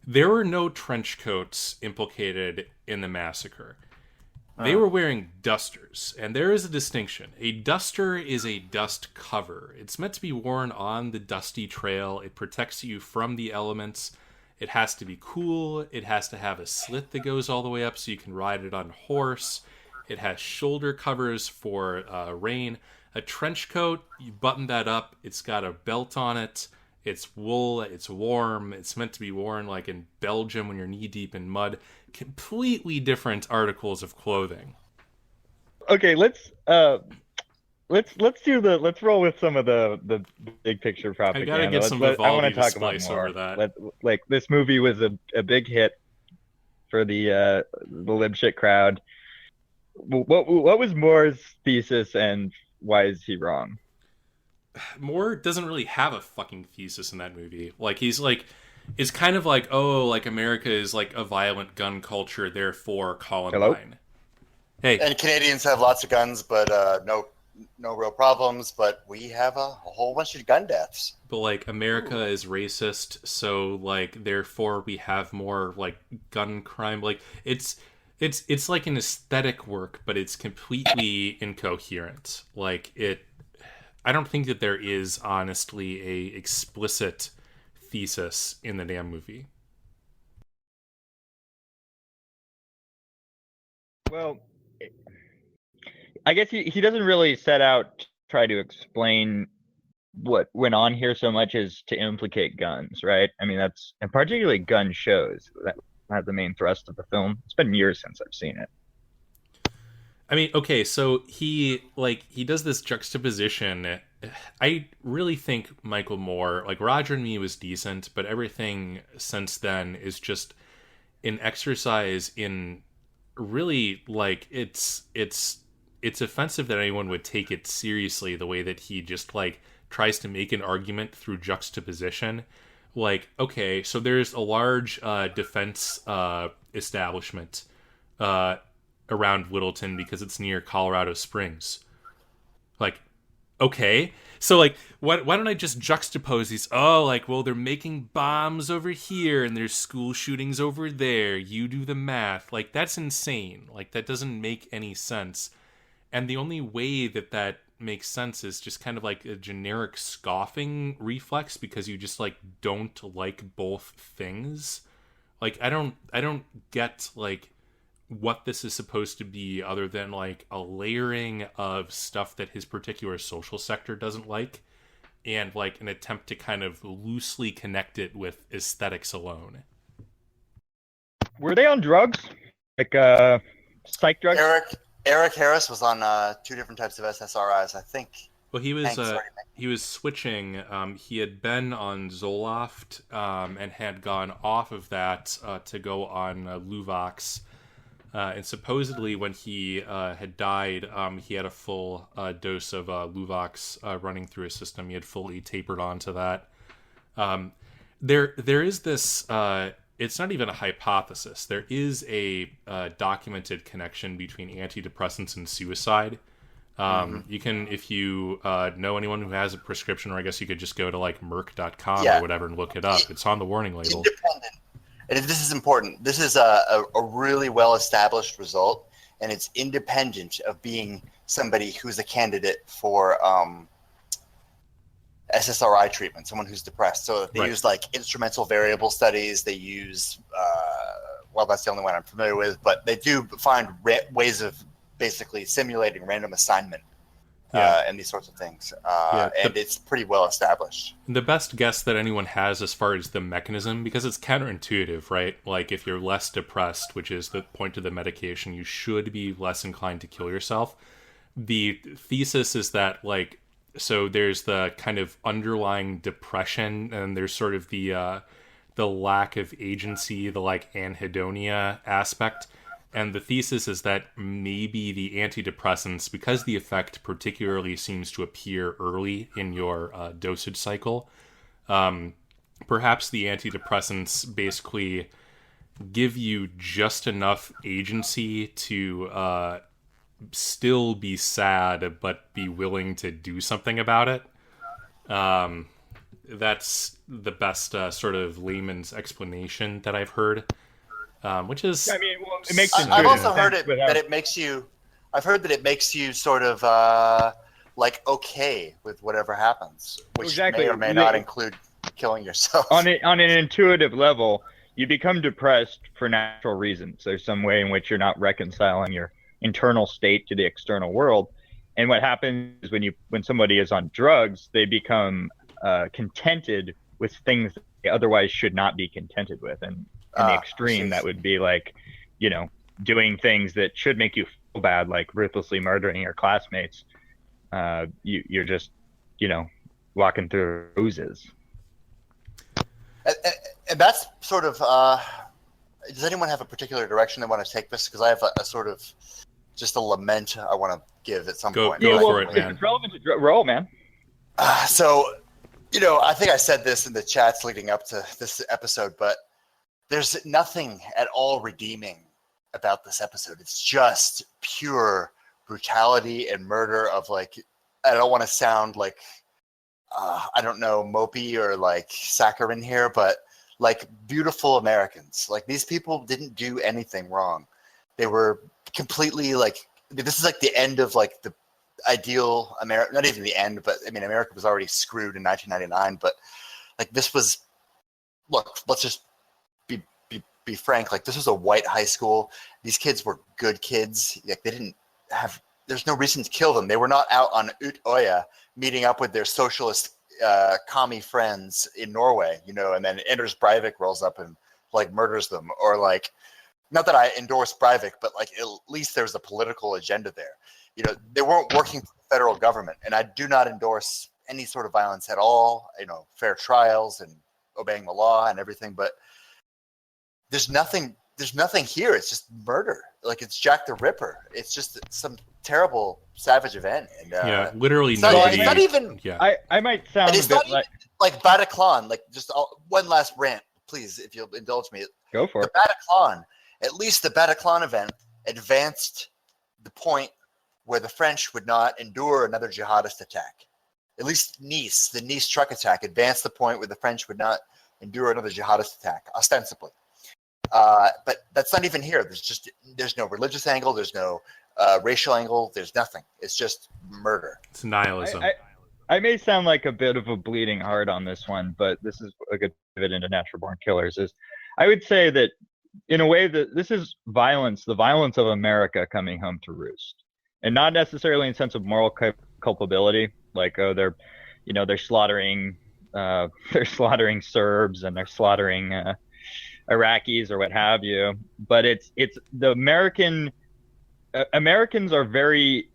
There were no trench coats implicated in the massacre. They were wearing dusters, and there is a distinction. A duster is a dust cover. It's meant to be worn on the dusty trail. It protects you from the elements. It has to be cool. It has to have a slit that goes all the way up so you can ride it on a horse. It has shoulder covers for rain. A trench coat, you button that up. It's got a belt on it. It's wool. It's warm. It's meant to be worn like in Belgium when you're knee deep in mud. Completely different articles of clothing. Okay, let's roll with some of the big picture propaganda. I gotta get some Vivaldi to splice over that. Like this movie was a big hit for the lib shit crowd. What was Moore's thesis and why is he wrong? Moore doesn't really have a fucking thesis in that movie. Like he's like, it's kind of like, oh, like America is like a violent gun culture, therefore Columbine. Hello? Hey, and Canadians have lots of guns, but no real problems. But we have a whole bunch of gun deaths. But like America is racist, so like therefore we have more like gun crime. Like it's like an aesthetic work, but it's completely incoherent. Like I don't think that there is honestly a explicit thesis in the damn movie. Well, I guess he doesn't really set out to try to explain what went on here so much as to implicate guns, right? I mean, and particularly gun shows. That's the main thrust of the film. It's been years since I've seen it. I mean, okay, so he does this juxtaposition. I really think Michael Moore, like Roger and Me was decent, but everything since then is just an exercise in really like it's offensive that anyone would take it seriously the way that he just like tries to make an argument through juxtaposition. Like, okay, so there's a large defense establishment around Littleton because it's near Colorado Springs. Like, okay, so like why don't I just juxtapose these? Oh, like, well, they're making bombs over here and there's school shootings over there. You do the math. Like, that's insane. Like, that doesn't make any sense. And the only way that makes sense is just kind of like a generic scoffing reflex because you just like don't like both things. Like, I don't get like what this is supposed to be other than like a layering of stuff that his particular social sector doesn't like and like an attempt to kind of loosely connect it with aesthetics alone. Were they on drugs? Like psych drugs? Eric Harris was on 2 different types of SSRIs, I think. Well, he was switching. He had been on Zoloft and had gone off of that to go on Luvox. And supposedly when he had died, he had a full dose of Luvox running through his system. He had fully tapered onto that. There is this. It's not even a hypothesis. There is a documented connection between antidepressants and suicide. You can, if you know anyone who has a prescription, or I guess you could just go to like Merck.com or whatever and look it up. It's on the warning label. Independent. And this is important. This is a really well-established result, and it's independent of being somebody who's a candidate for SSRI treatment, someone who's depressed. So they use like instrumental variable studies. They use, well, that's the only one I'm familiar with, but they do find ways of basically simulating random assignment and these sorts of things. And it's pretty well established. The best guess that anyone has as far as the mechanism, because it's counterintuitive, right? Like if you're less depressed, which is the point of the medication, you should be less inclined to kill yourself. The thesis is that like, so there's the kind of underlying depression, and there's sort of the lack of agency, the like anhedonia aspect. And the thesis is that maybe the antidepressants, because the effect particularly seems to appear early in your dosage cycle, perhaps the antidepressants basically give you just enough agency to still be sad, but be willing to do something about it. That's the best sort of layman's explanation that I've heard. Which is, I mean, well, it makes. I've also heard that it makes you. I've heard that it makes you sort of like okay with whatever happens, which may or may not include killing yourself. On an intuitive level, you become depressed for natural reasons. There's some way in which you're not reconciling your internal state to the external world, and what happens is when somebody is on drugs, they become contented with things that they otherwise should not be contented with, and in the extreme, that would be like, you know, doing things that should make you feel bad, like ruthlessly murdering your classmates. You're just, you know, walking through roses. And that's sort of. Does anyone have a particular direction they want to take this? Because I have a sort of just a lament I want to give at some point. Go for it, man. It's relevant to roll, man. So, you know, I think I said this in the chats leading up to this episode, but there's nothing at all redeeming about this episode. It's just pure brutality and murder of like, I don't want to sound like, I don't know, mopey or like saccharine here, but like beautiful Americans. Like these people didn't do anything wrong. They were completely like, this is like the end of like the ideal America, not even the end, but I mean, America was already screwed in 1999, but like this was, look, let's just be frank, like this was a white high school. These kids were good kids. Like they didn't have, there's no reason to kill them. They were not out on Utøya meeting up with their socialist commie friends in Norway, you know, and then Anders Breivik rolls up and like murders them, or like, not that I endorse Breivik, but like at least there's a political agenda there. You know, they weren't working for the federal government, and I do not endorse any sort of violence at all, you know, fair trials and obeying the law and everything, but there's nothing here. It's just murder. Like it's Jack the Ripper. It's just some terrible savage event. And literally it's nobody. Not even. Yeah. I might sound and it's a bit not like Bataclan. Like just one last rant, please, if you'll indulge me. Go for it. The Bataclan. At least the Bataclan event advanced the point where the French would not endure another jihadist attack. At least Nice, the Nice truck attack, advanced the point where the French would not endure another jihadist attack, ostensibly. But that's not even here. There's no religious angle. There's no racial angle. There's nothing. It's just murder. It's nihilism. I may sound like a bit of a bleeding heart on this one, but this is a good pivot into Natural Born Killers. Is I would say that in a way that this is violence, the violence of America coming home to roost, and not necessarily in the sense of moral culpability, like they're slaughtering Serbs and they're slaughtering Iraqis or what have you, but it's the Americans are very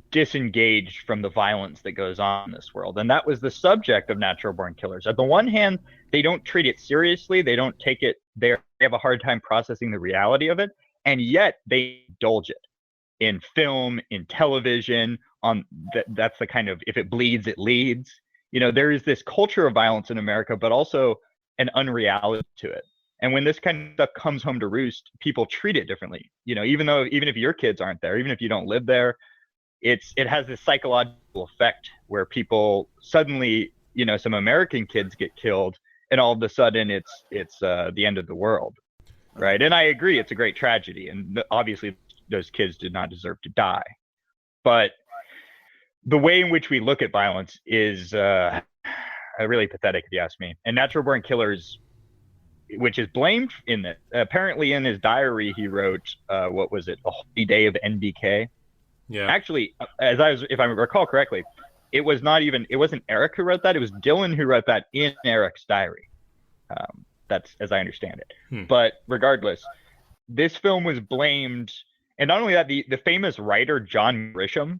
disengaged from the violence that goes on in this world, and that was the subject of Natural Born Killers. On the one hand, they don't treat it seriously, they don't take it, they have a hard time processing the reality of it, and yet they indulge it in film, in television. That's the kind of, if it bleeds, it leads. there is this culture of violence in America, but also an unreality to it. And when this kind of stuff comes home to roost, people treat it differently. Even if your kids aren't there, even if you don't live there, it has this psychological effect where people suddenly, some American kids get killed, and all of a sudden it's the end of the world, right? And I agree, it's a great tragedy, and obviously those kids did not deserve to die. But the way in which we look at violence is really pathetic, if you ask me. And Natural Born Killers, which is blamed in this, apparently in his diary he wrote, what was it, A Holy Day of NBK. Yeah. Actually, if I recall correctly, it wasn't Eric who wrote that. It was Dylan who wrote that in Eric's diary. That's as I understand it. But regardless, this film was blamed, and not only that, the famous writer John Grisham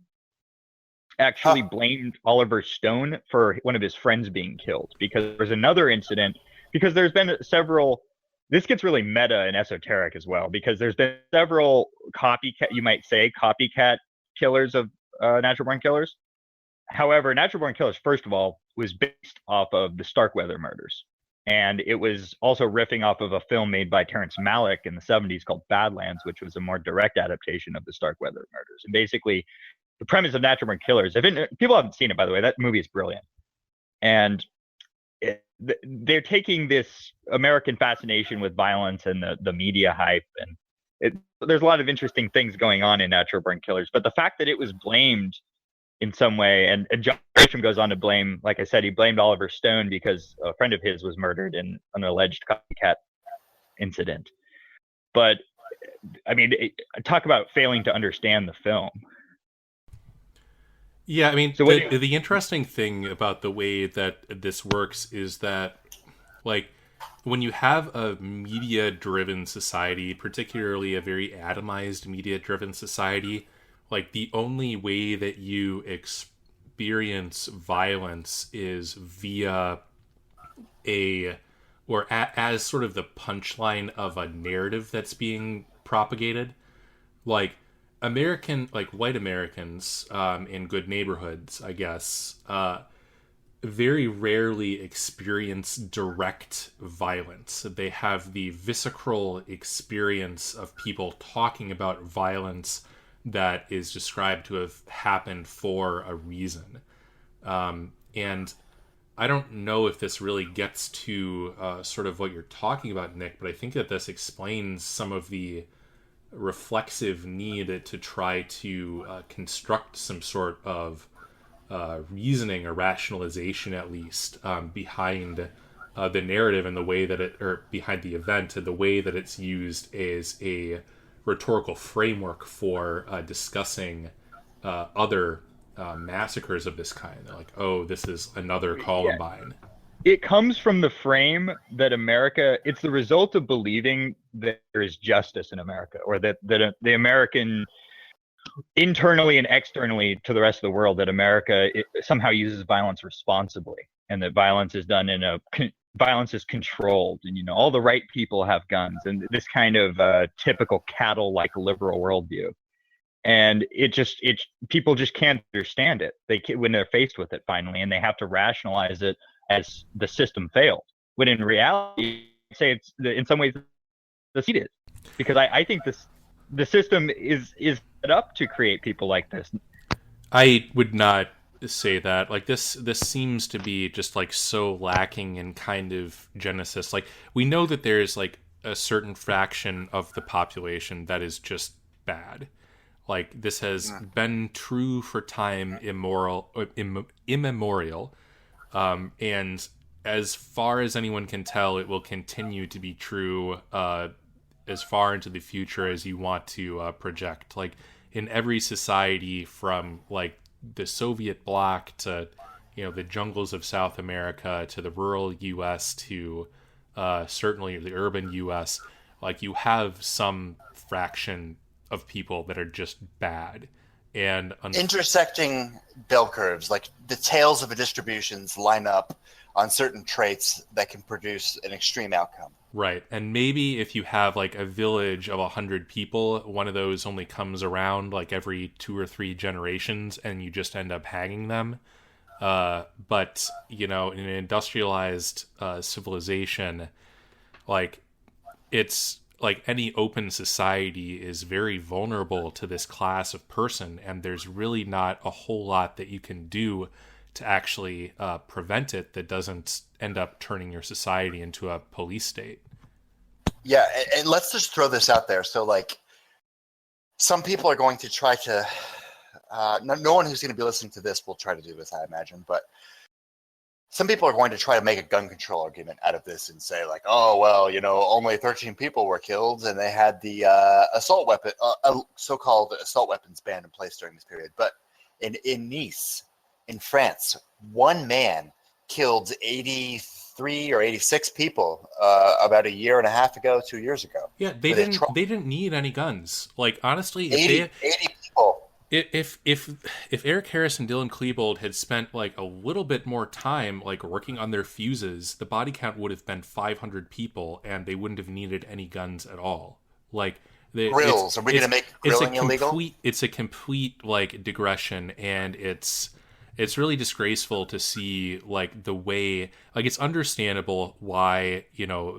actually blamed Oliver Stone for one of his friends being killed, because there was another incident. Because there's been several. This gets really meta and esoteric as well, because there's been several copycat killers of Natural Born Killers. However, Natural Born Killers, first of all, was based off of the Starkweather murders. And it was also riffing off of a film made by Terrence Malick in the 70s called Badlands, which was a more direct adaptation of the Starkweather murders. And basically, the premise of Natural Born Killers, people haven't seen it, by the way, that movie is brilliant. And they're taking this American fascination with violence and the media hype, and there's a lot of interesting things going on in Natural Born Killers. But the fact that it was blamed in some way, and John Grisham goes on to blame, like I said, he blamed Oliver Stone because a friend of his was murdered in an alleged copycat incident. But I mean, talk about failing to understand the film. Yeah, I mean, so the interesting thing about the way that this works is that, like, when you have a media-driven society, particularly a very atomized media-driven society, like, the only way that you experience violence is via as sort of the punchline of a narrative that's being propagated. Like, white Americans in good neighborhoods, I guess, very rarely experience direct violence. They have the visceral experience of people talking about violence that is described to have happened for a reason. And I don't know if this really gets to sort of what you're talking about, Nick, but I think that this explains some of the reflexive need to try to construct some sort of reasoning or rationalization, at least, behind the narrative and the way that or behind the event, and the way that it's used as a rhetorical framework for discussing other massacres of this kind. They're like, oh, this is another Columbine. Yeah. It comes from the frame that America, it's the result of believing that there is justice in America, or that the American, internally and externally to the rest of the world, that America somehow uses violence responsibly, and that violence is done violence is controlled, and all the right people have guns, and this kind of typical cattle-like liberal worldview. And people just can't understand it. When they're faced with it finally, and they have to rationalize it as the system failed. When in reality, I'd say it's in some ways the seed is, because I think the system is set up to create people like this. I would not say that. Like, this seems to be just like so lacking in kind of genesis. Like, we know that there's like a certain fraction of the population that is just bad. Like, this has been true for time immemorial. And as far as anyone can tell, it will continue to be true as far into the future as you want to project. Like, in every society, from like the Soviet bloc to the jungles of South America to the rural U.S. to certainly the urban U.S., like, you have some fraction of people that are just bad. And intersecting bell curves, like the tails of the distributions line up on certain traits that can produce an extreme outcome. Right. And maybe if you have like a village of 100 people, one of those only comes around like every 2 or 3 generations, and you just end up hanging them. But in an industrialized civilization, like it's like any open society is very vulnerable to this class of person, and there's really not a whole lot that you can do to actually prevent it that doesn't end up turning your society into a police state. Yeah, and let's just throw this out there. So, like, some people are going to try to no one who's going to be listening to this will try to do this, I imagine, but some people are going to try to make a gun control argument out of this and say, like, oh, well, only 13 people were killed and they had the assault weapon, so-called assault weapons ban in place during this period. But in Nice, in France, one man killed 83 or 86 people about a year and a half ago, 2 years ago. Yeah, they didn't need any guns. Like, honestly, 80 people. If Eric Harris and Dylan Klebold had spent like a little bit more time like working on their fuses, the body count would have been 500 people, and they wouldn't have needed any guns at all. Like grills, are we going to make grilling illegal? It's a complete like digression, and it's really disgraceful to see like the way, like, it's understandable why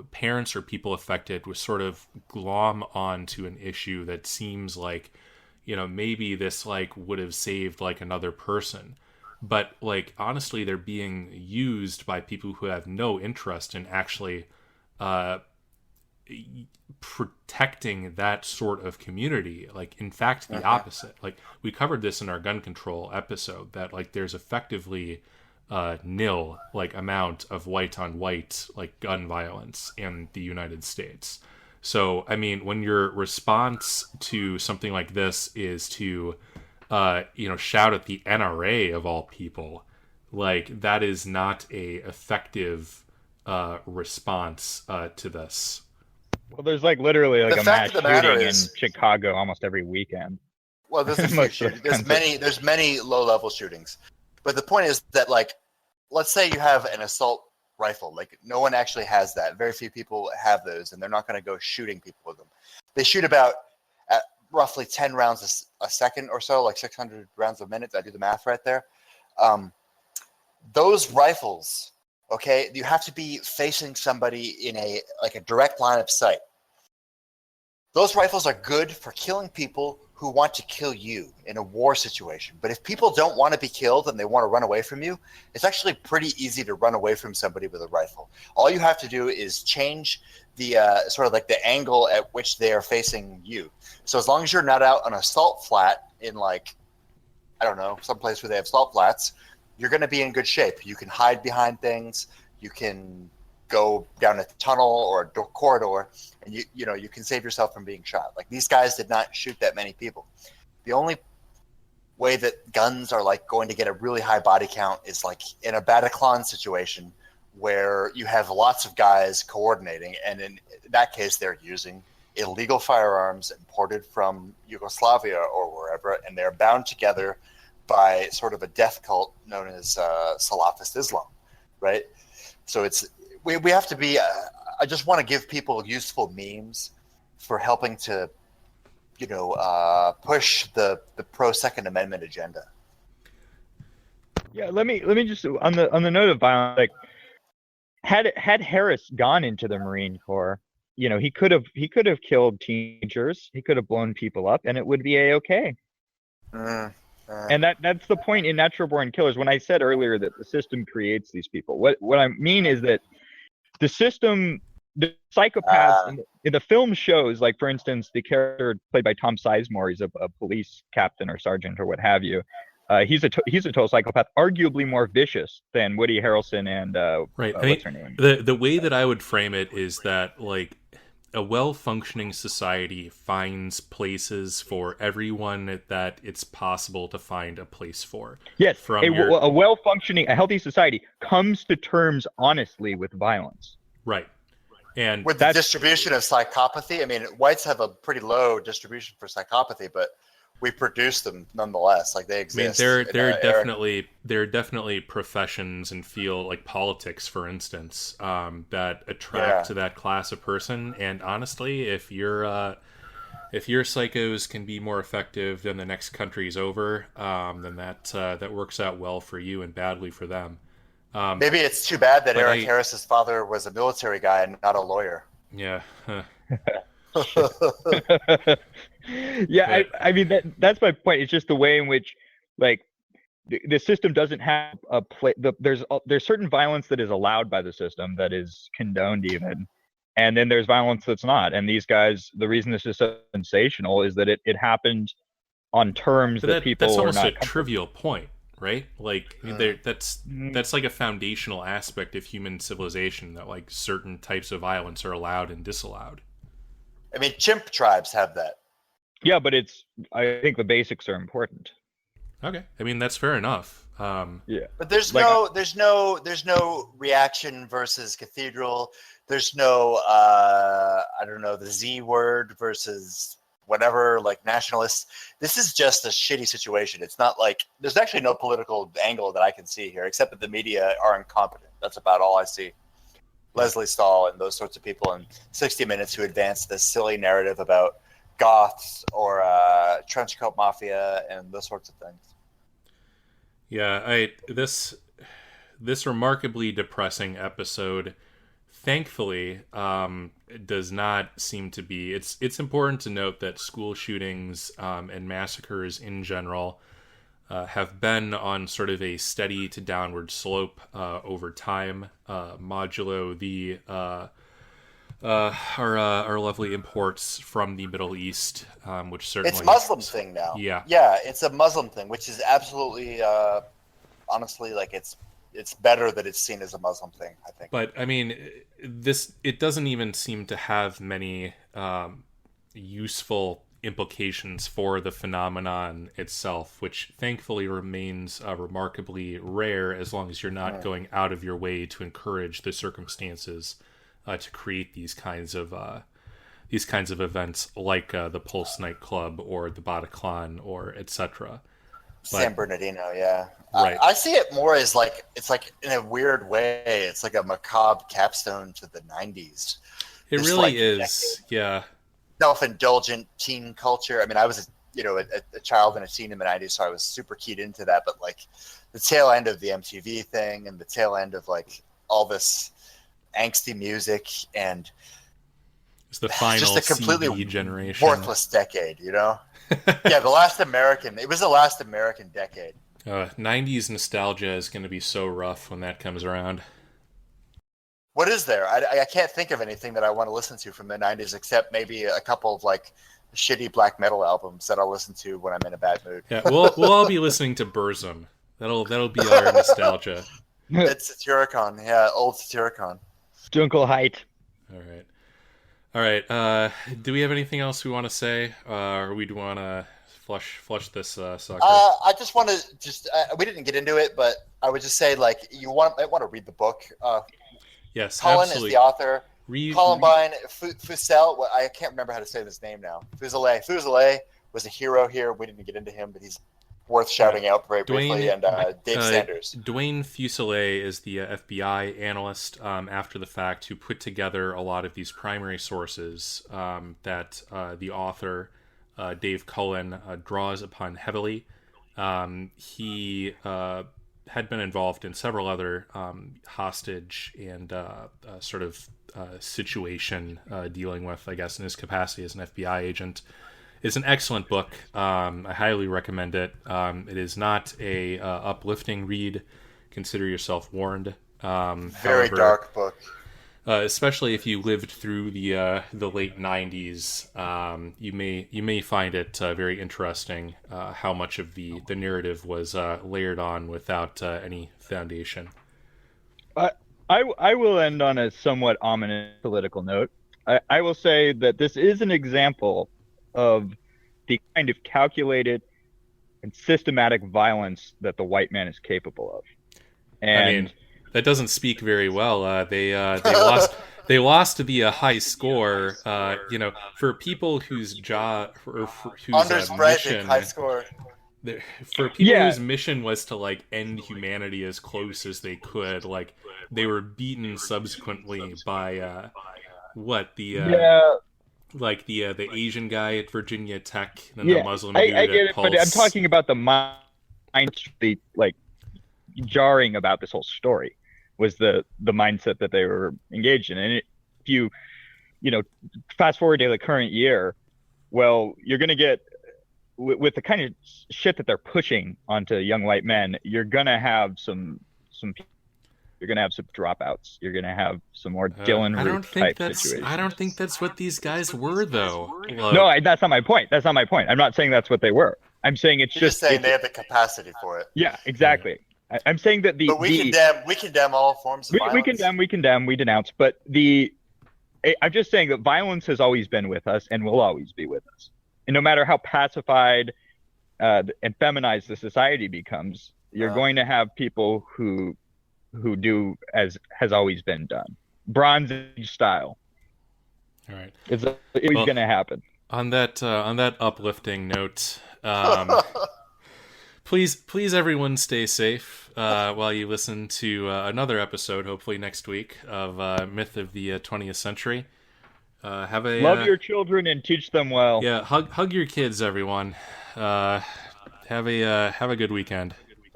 parents or people affected would sort of glom onto an issue that seems like maybe this like would have saved like another person, but like honestly they're being used by people who have no interest in actually protecting that sort of community. Like, in fact, the opposite. Like, we covered this in our gun control episode, that like there's effectively nil like amount of white on white like gun violence in the United States. So, I mean, when your response to something like this is to, shout at the NRA of all people, like, that is not a effective response to this. Well, there's like literally like The a fact mass of the matter shooting is- in Chicago almost every weekend. Well, there's many low-level shootings. But the point is that, like, let's say you have an assault rifle. Like, no one actually has that. Very few people have those, and they're not going to go shooting people with them. They shoot about at roughly 10 rounds a second or so, like 600 rounds a minute. I do the math right there. Those rifles, okay, you have to be facing somebody in a direct line of sight. Those rifles are good for killing people who want to kill you in a war situation. But if people don't want to be killed and they want to run away from you, it's actually pretty easy to run away from somebody with a rifle. All you have to do is change the sort of like the angle at which they are facing you. So as long as you're not out on a salt flat in, like, I don't know, someplace where they have salt flats, you're going to be in good shape. You can hide behind things. You can go down a tunnel or a corridor, and you can save yourself from being shot. Like, these guys did not shoot that many people. The only way that guns are like going to get a really high body count is like in a Bataclan situation where you have lots of guys coordinating, and in that case they're using illegal firearms imported from Yugoslavia or wherever, and they're bound together by sort of a death cult known as Salafist Islam, right? So we have to be. I just want to give people useful memes for helping to, push the pro Second Amendment agenda. Yeah, let me just on the note of violence, like, had Harris gone into the Marine Corps, he could have killed teenagers, he could have blown people up, and it would be a-okay. And that's the point in Natural Born Killers. When I said earlier that the system creates these people, what I mean is that the system, the psychopaths in the film shows, like, for instance, the character played by Tom Sizemore, he's a police captain or sergeant or what have you. He's a total psychopath, arguably more vicious than Woody Harrelson and right. What's her name? The way that I would frame it is that, like, a well-functioning society finds places for everyone that it's possible to find a place for. Yes, a well-functioning, a healthy society comes to terms honestly with violence. Right. And with the distribution of psychopathy, I mean, whites have a pretty low distribution for psychopathy, but we produce them nonetheless. Like, they exist. I mean, there are definitely professions and field, like politics, for instance, that attract to that class of person. And honestly, if you're if your psychos can be more effective than the next country's over, then that works out well for you and badly for them. Maybe it's too bad that Eric Harris's father was a military guy and not a lawyer. Yeah. Yeah, I mean that's my point. It's just the way in which, like, the system doesn't have a play. There's certain violence that is allowed by the system that is condoned even, and then there's violence that's not. And these guys, the reason this is so sensational is that it happened on terms that people that's are almost not a trivial point, right? Like that's like a foundational aspect of human civilization, that like certain types of violence are allowed and disallowed. I mean, chimp tribes have that. Yeah, but I think the basics are important. Okay, I mean that's fair enough. Yeah, but there's no reaction versus cathedral. There's no I don't know, the Z word versus whatever, like nationalists. This is just a shitty situation. It's not like there's actually no political angle that I can see here, except that the media are incompetent. That's about all I see. Leslie Stahl and those sorts of people in 60 Minutes who advance this silly narrative about goths or trenchcoat mafia and those sorts of things. Yeah, this remarkably depressing episode, thankfully, does not seem to be. It's important to note that school shootings and massacres in general have been on sort of a steady to downward slope over time, modulo the our lovely imports from the Middle East, which certainly... It's Muslim thing now. Yeah, it's a Muslim thing, which is absolutely, honestly, like it's better that it's seen as a Muslim thing, I think. But, I mean, it doesn't even seem to have many useful implications for the phenomenon itself, which thankfully remains remarkably rare, as long as you're not going out of your way to encourage the circumstances to create these kinds of events, like the Pulse nightclub or the Bataclan or etc. San Bernardino, yeah. Right. I see it more as like, it's like in a weird way, it's like a macabre capstone to the 90s. It really like, is, yeah. Self-indulgent teen culture. I mean, I was a child and a teen in the 90s, so I was super keyed into that. But like the tail end of the MTV thing and the tail end of like all this angsty music and it's the final just a completely CD generation. Worthless decade, Yeah, the last American. It was the last American decade. 90s nostalgia is going to be so rough when that comes around. What is there? I can't think of anything that I want to listen to from the 90s except maybe a couple of like shitty black metal albums that I'll listen to when I'm in a bad mood. Yeah, we'll all be listening to Burzum. That'll be our nostalgia. It's Satyricon, yeah, old Satyricon. Dunkelheit. All right. Do we have anything else we want to say, or we do want to flush this sucker? I just want to we didn't get into it, but I would just say like might want to read the book. Yes, Cullen absolutely. is the author. Columbine Fusel. I can't remember how to say this name now. Fuselier was a hero here. We didn't get into him, but he's worth shouting out very briefly. And Dave Sanders. Dwayne Fuselier is the FBI analyst after the fact who put together a lot of these primary sources that the author, Dave Cullen, draws upon heavily. He had been involved in several other hostage and sort of situation dealing with, I guess, in his capacity as an FBI agent. It's an excellent book. I highly recommend it. It is not a uplifting read. Consider yourself warned. Very dark book. Especially if you lived through the late 90s, you may find it very interesting how much of the narrative was layered on without any foundation. I will end on a somewhat ominous political note. I will say that this is an example of the kind of calculated and systematic violence that the white man is capable of. And I mean, that doesn't speak very well. They lost. They lost to be a high score. For people whose job or whose mission, high score. For people whose mission was to like end humanity as close as they could, like they were beaten subsequently by like the Asian guy at Virginia Tech and the Muslim dude I get at it, Pulse. but I'm talking about the mind, the like jarring about this whole story was the mindset that they were engaged in. And if you fast forward to the current year, well, you're going to get with the kind of shit that they're pushing onto young white men, you're going to have some you're going to have some dropouts. You're going to have some more Dylan Root type situations. I don't think that's what these guys were, though. No, that's not my point. That's not my point. I'm not saying that's what they were. I'm saying it's You're just saying they have the capacity for it. Yeah, exactly. I'm saying that But we condemn all forms of violence. We condemn, we denounce. But I'm just saying that violence has always been with us and will always be with us. And no matter how pacified and feminized the society becomes, you're going to have people who do as has always been done, Bronze Age style. All right, it's going to happen. On that uplifting note, please everyone stay safe while you listen to another episode, hopefully next week, of Myth of the 20th Century. Love your children and teach them well. Yeah, hug your kids, everyone. Have a good weekend.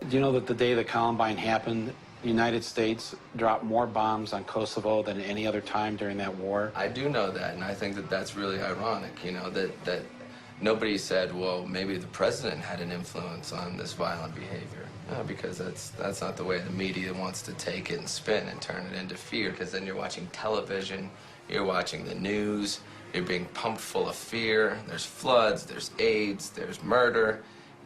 Do you know that the day that Columbine happened, the United States dropped more bombs on Kosovo than any other time during that war? I do know that, and I think that that's really ironic, that nobody said, well, maybe the president had an influence on this violent behavior. No, because that's not the way the media wants to take it and spin and turn it into fear, because then you're watching television, you're watching the news, you're being pumped full of fear. There's floods, there's AIDS, there's murder.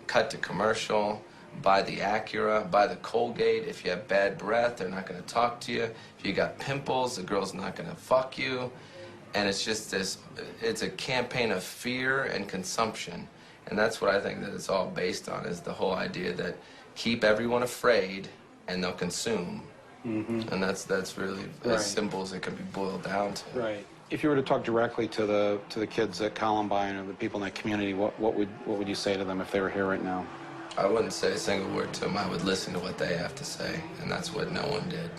Cut to commercial. Buy the Acura, buy the Colgate. If you have bad breath, they're not going to talk to you. If you got pimples, the girl's not going to fuck you. And it's just it's a campaign of fear and consumption. And that's what I think that it's all based on, is the whole idea that keep everyone afraid and they'll consume. Mm-hmm. And that's really as simple as it can be boiled down to. Right. If you were to talk directly to the kids at Columbine or the people in that community, what would you say to them if they were here right now? I wouldn't say a single word to them. I would listen to what they have to say, and that's what no one did.